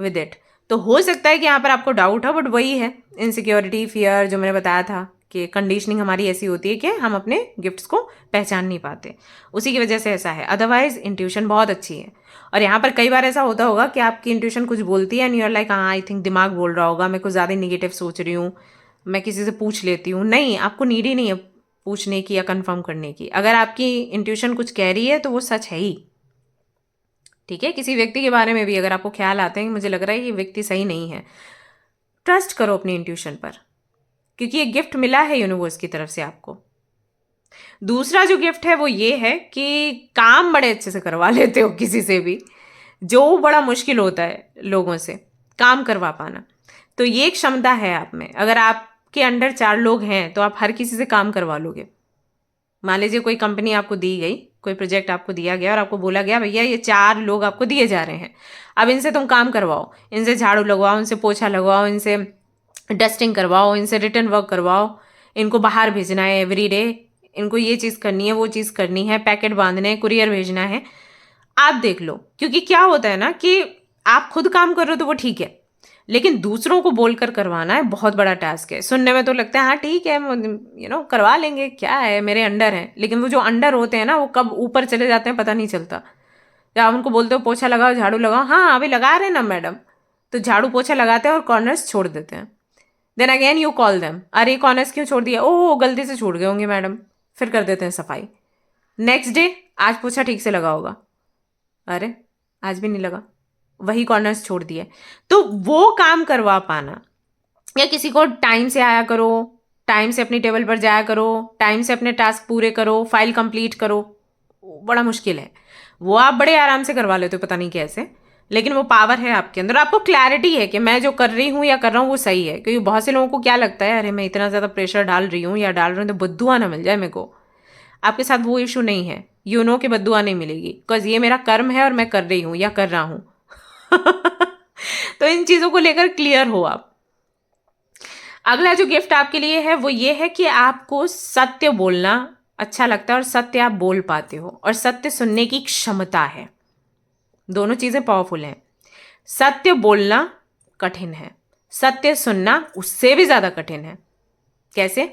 विद इट। तो हो सकता है कि यहाँ पर आपको डाउट है, बट वही है इनसिक्योरिटी, फियर, जो मैंने बताया था कि कंडीशनिंग हमारी ऐसी होती है कि हम अपने गिफ्ट्स को पहचान नहीं पाते, उसी की वजह से ऐसा है। अदरवाइज इंट्यूशन बहुत अच्छी है। और यहाँ पर कई बार ऐसा होता होगा कि आपकी इंट्यूशन कुछ बोलती है एंड यू आर लाइक, हाँ आई थिंक दिमाग बोल रहा होगा, मैं कुछ ज़्यादा निगेटिव सोच रही हूँ, मैं किसी से पूछ लेती हूँ। नहीं, आपको नीड ही नहीं है पूछने की या कन्फर्म करने की। अगर आपकी इंट्यूशन कुछ कह रही है तो वो सच है ही। ठीक है, किसी व्यक्ति के बारे में भी अगर आपको ख्याल आते हैं कि मुझे लग रहा है ये व्यक्ति सही नहीं है, ट्रस्ट करो अपनी इंट्यूशन पर, क्योंकि ये गिफ्ट मिला है यूनिवर्स की तरफ से आपको। दूसरा जो गिफ्ट है वो ये है कि काम बड़े अच्छे से करवा लेते हो किसी से भी, जो बड़ा मुश्किल होता है लोगों से काम करवा पाना। तो ये एक क्षमता है आप में। अगर आपके अंडर 4 लोग हैं तो आप हर किसी से काम करवा लोगे। मान लीजिए कोई कंपनी आपको दी गई, कोई प्रोजेक्ट आपको दिया गया और आपको बोला गया भैया ये 4 लोग आपको दिए जा रहे हैं, अब इनसे तुम काम करवाओ, इनसे झाड़ू लगवाओ, इनसे पोछा लगवाओ, इनसे डस्टिंग करवाओ, इनसे रिटर्न वर्क करवाओ, इनको बाहर भेजना है एवरीडे, इनको ये चीज़ करनी है, वो चीज़ करनी है, पैकेट बांधने हैं, कुरियर भेजना है। आप देख लो, क्योंकि क्या होता है ना कि आप खुद काम कर रहे हो तो वो ठीक है, लेकिन दूसरों को बोलकर करवाना है बहुत बड़ा टास्क है। सुनने में तो लगता है हाँ ठीक है, करवा लेंगे, क्या है, मेरे अंडर हैं, लेकिन वो जो अंडर होते हैं ना वो कब ऊपर चले जाते हैं पता नहीं चलता। जब आप उनको बोलते हो पोछा लगाओ, झाड़ू लगाओ, हाँ अभी लगा रहे हैं ना मैडम, तो झाड़ू पोछा लगाते हैं और कॉर्नर्स छोड़ देते हैं। Then again you call them, अरे कॉर्नर्स क्यों छोड़ दिया, ओह गलती से छोड़ गए होंगे मैडम, फिर कर देते हैं सफाई। नेक्स्ट डे, आज पोछा ठीक से लगा होगा, अरे आज भी नहीं लगा, वही कॉर्नर्स छोड़ दिए। तो वो काम करवा पाना, या किसी को टाइम से आया करो, टाइम से अपनी टेबल पर जाया करो, टाइम से अपने टास्क पूरे करो, फाइल कंप्लीट करो, बड़ा मुश्किल है। वो आप बड़े आराम से करवा लेते हो, पता नहीं कैसे, लेकिन वो पावर है आपके अंदर। आपको क्लैरिटी है कि मैं जो कर रही हूँ या कर रहा हूँ वो सही है। क्योंकि बहुत से लोगों को क्या लगता है, अरे मैं इतना ज़्यादा प्रेशर डाल रही हूँ या डाल रही हूँ तो बद्दुआ ना मिल जाए मेरे को। आपके साथ वो इशू नहीं है, यू नो कि बद्दुआ नहीं मिलेगी, बिकॉज ये मेरा कर्म है और मैं कर रही हूँ या कर रहा हूँ। तो इन चीज़ों को लेकर क्लियर हो आप। अगला जो गिफ्ट आपके लिए है वो ये है कि आपको सत्य बोलना अच्छा लगता है और सत्य आप बोल पाते हो, और सत्य सुनने की क्षमता है। दोनों चीज़ें पावरफुल हैं। सत्य बोलना कठिन है, सत्य सुनना उससे भी ज़्यादा कठिन है। कैसे?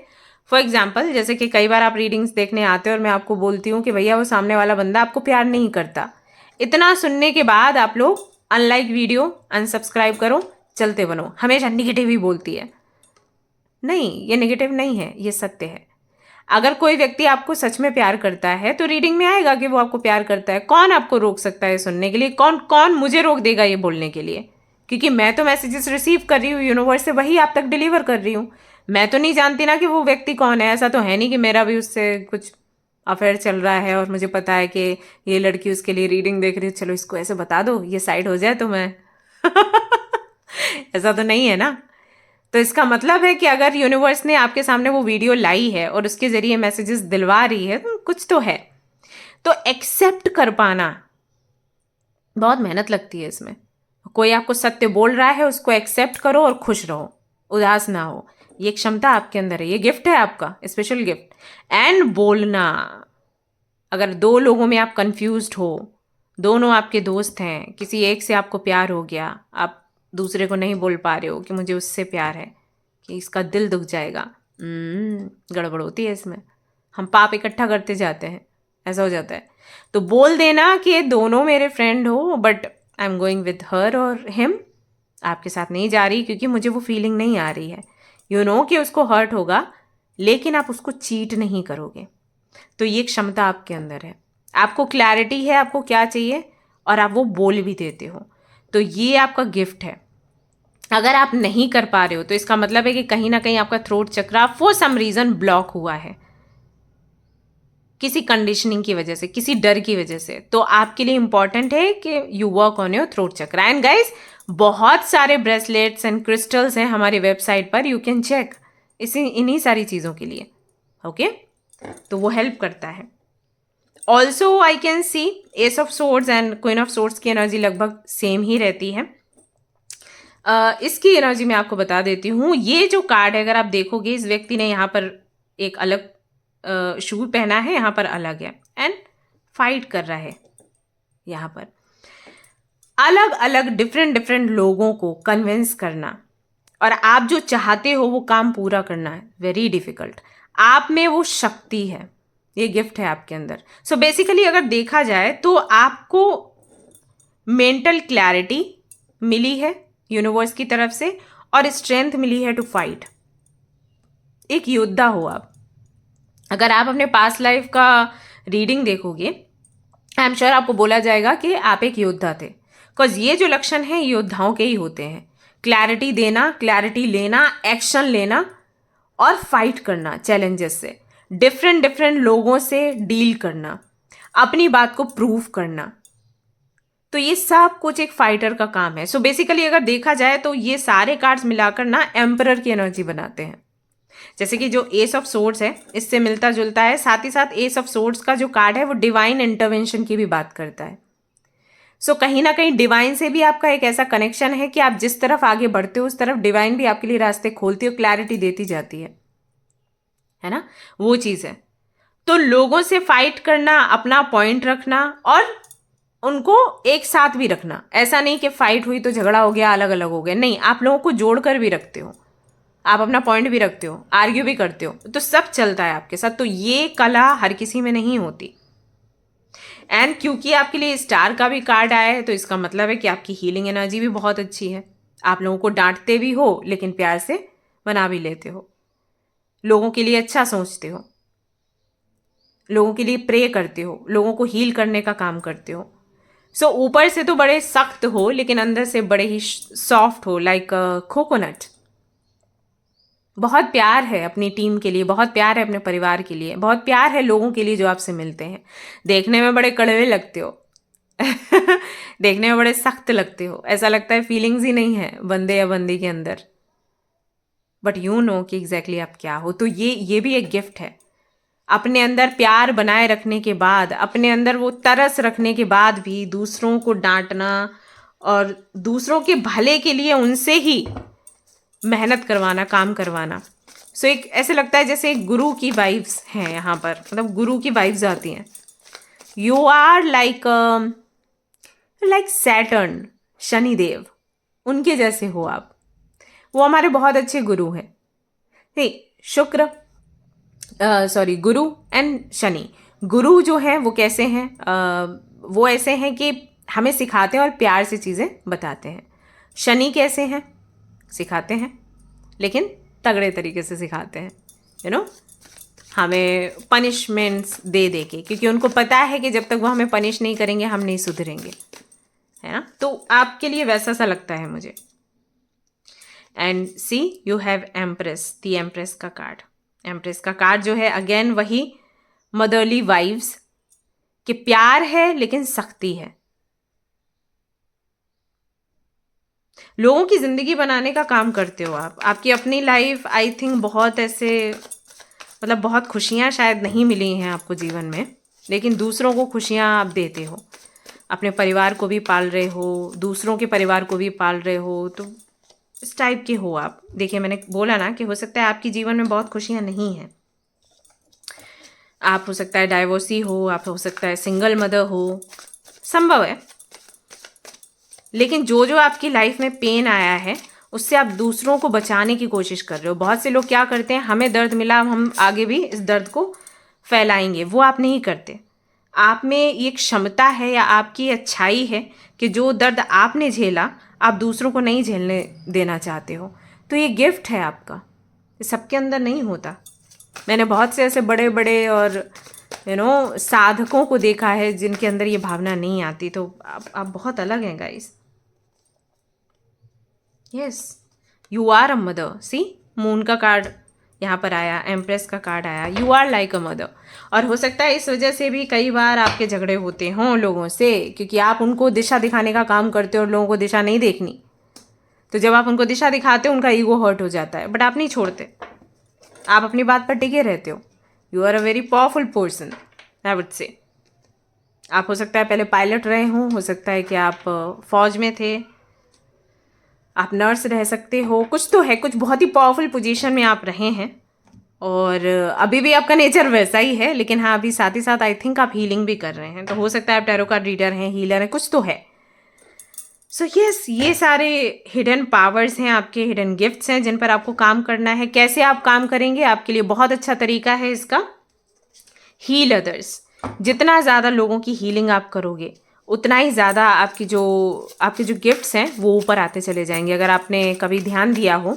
फॉर एग्जाम्पल, जैसे कि कई बार आप रीडिंग्स देखने आते हो और मैं आपको बोलती हूँ कि भैया वो सामने वाला बंदा आपको प्यार नहीं करता। इतना सुनने के बाद आप लोग अनलाइक वीडियो, अनसब्सक्राइब करो, चलते बनो। हमेशा निगेटिव ही बोलती है। नहीं, ये नेगेटिव नहीं है, ये सत्य है। अगर कोई व्यक्ति आपको सच में प्यार करता है तो रीडिंग में आएगा कि वो आपको प्यार करता है। कौन आपको रोक सकता है सुनने के लिए? कौन कौन मुझे रोक देगा ये बोलने के लिए? क्योंकि मैं तो मैसेजेस रिसीव कर रही हूँ यूनिवर्स से, वही आप तक डिलीवर कर रही हूँ। मैं तो नहीं जानती ना कि वो व्यक्ति कौन है। ऐसा तो है नहीं कि मेरा भी उससे कुछ अफेयर चल रहा है और मुझे पता है कि ये लड़की उसके लिए रीडिंग देख रही है, चलो इसको ऐसे बता दो, ये साइड हो जाए तो मैं ऐसा तो नहीं है ना। तो इसका मतलब है कि अगर यूनिवर्स ने आपके सामने वो वीडियो लाई है और उसके जरिए मैसेजेस दिलवा रही है तो कुछ तो है। तो एक्सेप्ट कर पाना, बहुत मेहनत लगती है इसमें। कोई आपको सत्य बोल रहा है, उसको एक्सेप्ट करो और खुश रहो, उदास ना हो। ये क्षमता आपके अंदर है, ये गिफ्ट है आपका, स्पेशल गिफ्ट। एंड बोलना, अगर दो लोगों में आप कंफ्यूज्ड हो, दोनों आपके दोस्त हैं, किसी एक से आपको प्यार हो गया, आप दूसरे को नहीं बोल पा रहे हो कि मुझे उससे प्यार है, कि इसका दिल दुख जाएगा। गड़बड़ होती है इसमें। हम पाप इकट्ठा करते जाते हैं, ऐसा हो जाता है। तो बोल देना कि ये दोनों मेरे फ्रेंड हो, but I am going with her और हिम, आपके साथ नहीं जा रही क्योंकि मुझे वो फीलिंग नहीं आ रही है। यू नो कि उसको हर्ट होगा, लेकिन आप उसको चीट नहीं करोगे। तो ये क्षमता आपके अंदर है, आपको क्लैरिटी है आपको क्या चाहिए, और आप वो बोल भी देते हो। तो ये आपका गिफ्ट है। अगर आप नहीं कर पा रहे हो तो इसका मतलब है कि कहीं ना कहीं आपका throat chakra for some reason block हुआ है, किसी कंडीशनिंग की वजह से, किसी डर की वजह से। तो आपके लिए इंपॉर्टेंट है कि you work on your throat chakra. And guys, बहुत सारे ब्रेसलेट्स एंड क्रिस्टल्स हैं हमारी वेबसाइट पर, यू कैन चेक इन्हीं सारी चीज़ों के लिए। ओके तो वो हेल्प करता है। Also I can see ace of swords and queen of swords की एनर्जी लगभग सेम ही रहती है। इसकी एनर्जी मैं आपको बता देती हूँ। ये जो कार्ड है, अगर आप देखोगे, इस व्यक्ति ने यहाँ पर एक अलग शू पहना है, यहाँ पर अलग है, एंड फाइट कर रहा है। यहाँ पर अलग अलग डिफरेंट डिफरेंट लोगों को कन्विंस करना और आप जो चाहते हो वो काम पूरा करना है वेरी डिफिकल्ट। आप में वो शक्ति है, ये गिफ्ट है आपके अंदर। सो बेसिकली अगर देखा जाए तो आपको मेंटल क्लैरिटी मिली है यूनिवर्स की तरफ से, और स्ट्रेंथ मिली है टू फाइट। एक योद्धा हो आप। अगर आप अपने पास्ट लाइफ का रीडिंग देखोगे, आई एम श्योर आपको बोला जाएगा कि आप एक योद्धा थे। बिकॉज ये जो लक्षण हैं योद्धाओं के ही होते हैं। क्लैरिटी देना, क्लैरिटी लेना, एक्शन लेना और फाइट करना चैलेंजेस से, डिफरेंट डिफरेंट लोगों से डील करना, अपनी बात को प्रूव करना। तो ये सब कुछ एक फाइटर का काम है। सो बेसिकली अगर देखा जाए तो ये सारे कार्ड्स मिलाकर ना एम्परर की एनर्जी बनाते हैं। जैसे कि जो एस ऑफ सोर्ड्स है इससे मिलता जुलता है, साथ ही साथ एस ऑफ सोर्ड्स का जो कार्ड है वो डिवाइन इंटरवेंशन की भी बात करता है। सो कहीं ना कहीं डिवाइन से भी आपका एक ऐसा कनेक्शन है कि आप जिस तरफ आगे बढ़ते हो उस तरफ डिवाइन भी आपके लिए रास्ते खोलती हो, क्लैरिटी देती जाती है ना, वो चीज़ है। तो लोगों से फाइट करना, अपना पॉइंट रखना और उनको एक साथ भी रखना। ऐसा नहीं कि फाइट हुई तो झगड़ा हो गया, अलग अलग हो गए, नहीं, आप लोगों को जोड़कर भी रखते हो, आप अपना पॉइंट भी रखते हो, आर्ग्यू भी करते हो, तो सब चलता है आपके साथ। तो ये कला हर किसी में नहीं होती। एंड क्योंकि आपके लिए स्टार का भी कार्ड आया है तो इसका मतलब है कि आपकी हीलिंग एनर्जी भी बहुत अच्छी है। आप लोगों को डांटते भी हो लेकिन प्यार से मना भी लेते हो, लोगों के लिए अच्छा सोचते हो, लोगों के लिए प्रे करते हो, लोगों को हील करने का काम करते हो। सो ऊपर से तो बड़े सख्त हो लेकिन अंदर से बड़े ही सॉफ्ट हो, लाइक कोकोनट। बहुत प्यार है अपनी टीम के लिए, बहुत प्यार है अपने परिवार के लिए, बहुत प्यार है लोगों के लिए जो आपसे मिलते हैं। देखने में बड़े कड़वे लगते हो देखने में बड़े सख्त लगते हो, ऐसा लगता है फीलिंग्स ही नहीं है बंदे या बंदी के अंदर, बट यू नो कि एग्जैक्टली आप क्या हो। तो ये भी एक गिफ्ट है। अपने अंदर प्यार बनाए रखने के बाद, अपने अंदर वो तरस रखने के बाद भी दूसरों को डांटना और दूसरों के भले के लिए उनसे ही मेहनत करवाना, काम करवाना। सो एक ऐसे लगता है जैसे एक गुरु की वाइब्स हैं यहाँ पर, मतलब गुरु की वाइब्स आती हैं। You are like Saturn, Shanidev, उनके जैसे हो आप। वो हमारे बहुत अच्छे गुरु हैं। नहीं, शुक्र सॉरी, गुरु एंड शनि। गुरु जो है वो कैसे हैं, वो ऐसे हैं कि हमें सिखाते हैं और प्यार से चीज़ें बताते हैं। शनि कैसे हैं, सिखाते हैं लेकिन तगड़े तरीके से सिखाते हैं, हमें पनिशमेंट्स दे दे के, क्योंकि उनको पता है कि जब तक वो हमें पनिश नहीं करेंगे हम नहीं सुधरेंगे, है ना। तो आपके लिए वैसा सा लगता है मुझे। And see you have empress, the empress का कार्ड। एम्प्रेस का कार्ड जो है अगेन वही मदरली वाइब्स, कि प्यार है लेकिन सख्ती है। लोगों की जिंदगी बनाने का काम करते हो आप। आपकी अपनी लाइफ आई थिंक बहुत ऐसे, मतलब बहुत खुशियां शायद नहीं मिली हैं आपको जीवन में, लेकिन दूसरों को खुशियां आप देते हो। अपने परिवार को भी पाल रहे हो, दूसरों के परिवार को भी पाल रहे हो, तो इस टाइप के हो आप। देखिए मैंने बोला ना कि हो सकता है आपके जीवन में बहुत खुशियां नहीं हैं। आप हो सकता है डाइवोर्सी हो, आप हो सकता है सिंगल मदर हो, संभव है। लेकिन जो जो आपकी लाइफ में पेन आया है उससे आप दूसरों को बचाने की कोशिश कर रहे हो। बहुत से लोग क्या करते हैं, हमें दर्द मिला हम आगे भी इस दर्द को फैलाएंगे, वो आप नहीं करते। आप में ये क्षमता है या आपकी अच्छाई है कि जो दर्द आपने झेला आप दूसरों को नहीं झेलने देना चाहते हो। तो ये गिफ्ट है आपका, ये सबके अंदर नहीं होता। मैंने बहुत से ऐसे बड़े बड़े और साधकों को देखा है जिनके अंदर ये भावना नहीं आती। तो आप बहुत अलग हैं guys. Yes, you are a mother. See, moon का कार्ड यहाँ पर आया, एम्प्रेस का कार्ड आया, you are like a mother. और हो सकता है इस वजह से भी कई बार आपके झगड़े होते हों लोगों से, क्योंकि आप उनको दिशा दिखाने का काम करते हो और लोगों को दिशा नहीं देखनी। तो जब आप उनको दिशा दिखाते हो उनका ईगो हर्ट हो जाता है, बट आप नहीं छोड़ते, आप अपनी बात पर टिके रहते हो। You are a very powerful person I would say. आप हो सकता है पहले पायलट रहे हों, हो सकता है कि आप फौज में थे, आप नर्स रह सकते हो, कुछ तो है, कुछ बहुत ही पावरफुल पोजीशन में आप रहे हैं। और अभी भी आपका नेचर वैसा ही है, लेकिन हाँ अभी साथ ही साथ आई थिंक आप हीलिंग भी कर रहे हैं। तो हो सकता है आप टैरो कार्ड रीडर हैं, हीलर हैं, कुछ तो है। सो यस, ये सारे हिडन पावर्स हैं आपके, हिडन गिफ्ट्स हैं जिन पर आपको काम करना है। कैसे आप काम करेंगे, आपके लिए बहुत अच्छा तरीका है इसका, हील अदर्स। जितना ज़्यादा लोगों की हीलिंग आप करोगे उतना ही ज़्यादा आपके जो गिफ्ट्स हैं वो ऊपर आते चले जाएंगे। अगर आपने कभी ध्यान दिया हो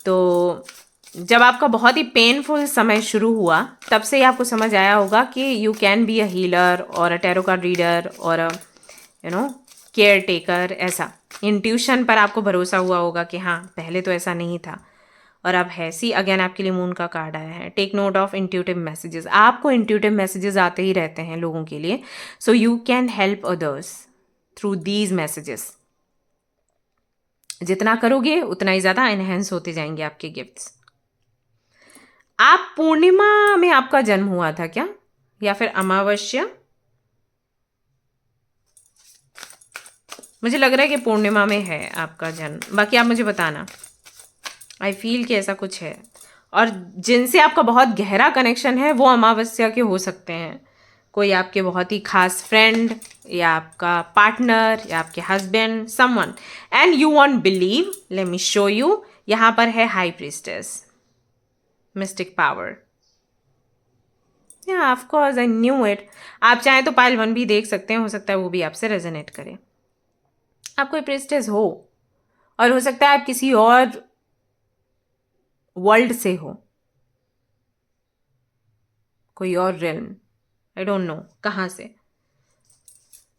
तो जब आपका बहुत ही पेनफुल समय शुरू हुआ तब से ही आपको समझ आया होगा कि you can be a healer और अ टैरो कार्ड रीडर और अ केयर टेकर। ऐसा इंट्यूशन पर आपको भरोसा हुआ होगा कि हाँ पहले तो ऐसा नहीं था और अब है। सी, अगेन आपके लिए मून का कार्ड आया है। Take note of intuitive messages. आपको इंट्यूटिव मैसेजेस आते ही रहते हैं लोगों के लिए। So you can help others through these messages. जितना करोगे उतना ही ज़्यादा एनहेंस होते जाएंगे आपके गिफ्ट्स। आप पूर्णिमा में आपका जन्म हुआ था क्या, या फिर अमावस्या? मुझे लग रहा है कि पूर्णिमा में है आपका जन्म, बाकी आप मुझे बताना। आई फील कि ऐसा कुछ है। और जिनसे आपका बहुत गहरा कनेक्शन है वो अमावस्या के हो सकते हैं। कोई आपके बहुत ही खास फ्रेंड या आपका पार्टनर या आपके husband, someone. And you won't believe, let me show you. यहाँ पर है हाई प्रीस्टेस, मिस्टिक पावर। या of course I knew it. आप चाहें तो पाइल 1 भी देख सकते हैं, हो सकता है वो भी आपसे रेजोनेट करे। आप कोई प्रीस्टेस हो, और हो सकता है आप किसी और वर्ल्ड से हो, कोई और रिल्म, आई डोंट नो कहाँ से,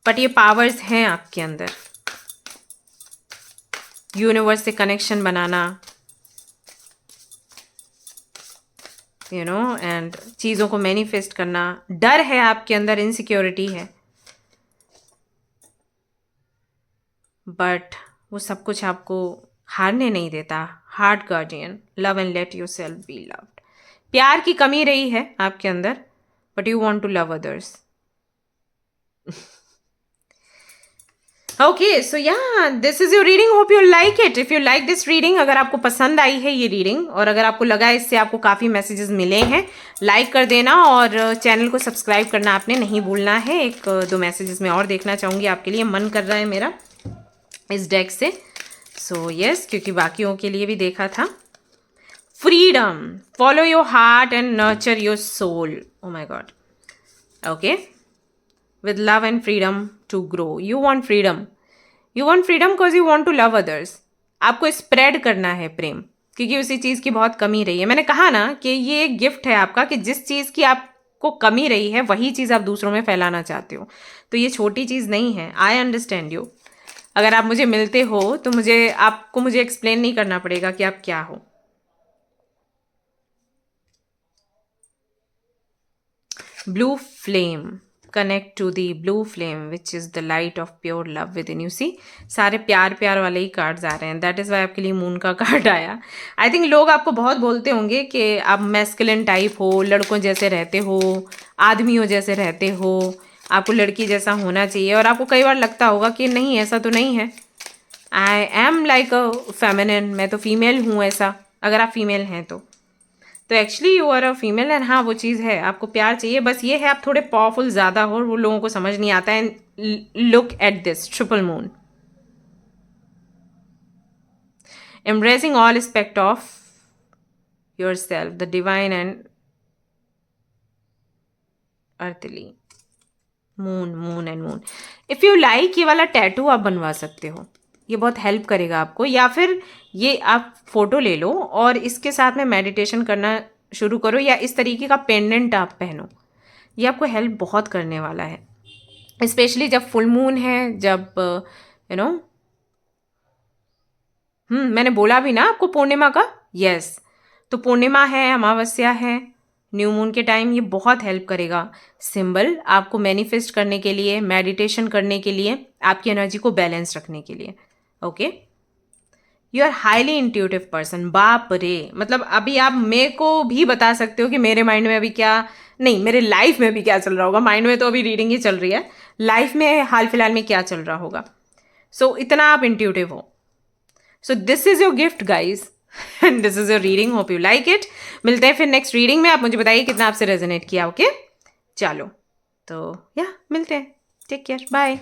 बट ये पावर्स हैं आपके अंदर। यूनिवर्स से कनेक्शन बनाना, एंड चीज़ों को मैनिफेस्ट करना। डर है आपके अंदर, इनसिक्योरिटी है, बट वो सब कुछ आपको हारने नहीं देता। Heart guardian, love and let yourself be loved. प्यार की कमी रही है आपके अंदर, but you want to love others. Okay, so yeah this is your reading. Hope you like it. If you like this reading, अगर आपको पसंद आई है ये रीडिंग और अगर आपको लगा इससे आपको काफ़ी मैसेजेस मिले हैं, लाइक कर देना और चैनल को सब्सक्राइब करना आपने नहीं भूलना है। 1-2 मैसेजेस मैं और देखना चाहूँगी आपके लिए, मन कर रहा है मेरा इस डेक से। सो यस, क्योंकि बाकियों के लिए भी देखा था। Freedom, follow your heart and nurture your soul. Oh my god. Okay. With love and freedom to grow. You want freedom. You want freedom because you want to love others. आपको spread करना है प्रेम, क्योंकि उसी चीज़ की बहुत कमी रही है. मैंने कहा ना कि ये एक गिफ्ट है आपका, कि जिस चीज़ की आपको कमी रही है वही चीज़ आप दूसरों में फैलाना चाहते हो. तो ये छोटी चीज़ नहीं है. I understand you. अगर आप मुझे मिलते हो तो आपको मुझे एक्सप्लेन नहीं करना पड़ेगा कि आप क्या हो. Blue flame. Connect to the blue flame which is the light of pure love within. You see, सारे प्यार प्यार वाले ही कार्ड्स आ रहे हैं. दैट इज़ वाई आपके लिए मून का कार्ड आया. आई थिंक लोग आपको बहुत बोलते होंगे कि आप मैस्कुलिन टाइप हो, लड़कों जैसे रहते हो, आदमियों जैसे रहते हो, आपको लड़की जैसा होना चाहिए. और आपको कई बार लगता होगा कि नहीं, ऐसा तो नहीं है. I am like a feminine, मैं तो फीमेल हूँ ऐसा. अगर आप फीमेल हैं तो actually you are a female. And हाँ, वो चीज़ है, आपको प्यार चाहिए. बस ये है आप थोड़े पावरफुल ज़्यादा हो, वो लोगों को समझ नहीं आता है. Look at this triple moon. Embracing all aspect of yourself, the divine and earthly. Moon, moon and moon. If you like, ये वाला टैटू आप बनवा सकते हो. ये बहुत हेल्प करेगा आपको. या फिर ये आप फोटो ले लो और इसके साथ में मेडिटेशन करना शुरू करो, या इस तरीके का पेंडेंट आप पहनो. ये आपको हेल्प बहुत करने वाला है, स्पेशली जब फुल मून है, जब यू नो मैंने बोला भी ना आपको पूर्णिमा का. यस, तो पूर्णिमा है, अमावस्या है, न्यू मून के टाइम ये बहुत हेल्प करेगा. सिंबल आपको मैनिफेस्ट करने के लिए, मेडिटेशन करने के लिए, आपकी एनर्जी को बैलेंस रखने के लिए. Okay. You are highly intuitive person. बाप रे, मतलब अभी आप मेरे को भी बता सकते हो कि मेरे माइंड में अभी क्या, नहीं मेरे लाइफ में भी क्या चल रहा होगा. माइंड में तो अभी रीडिंग ही चल रही है, लाइफ में हाल फिलहाल में क्या चल रहा होगा. सो इतना आप इंट्यूटिव हो. So this is your gift guys, and this is your reading. Hope you like it. मिलते हैं फिर नेक्स्ट रीडिंग में. आप मुझे बताइए कितना आपसे रेजोनेट किया. ओके, चलो तो या मिलते हैं. Take care, bye.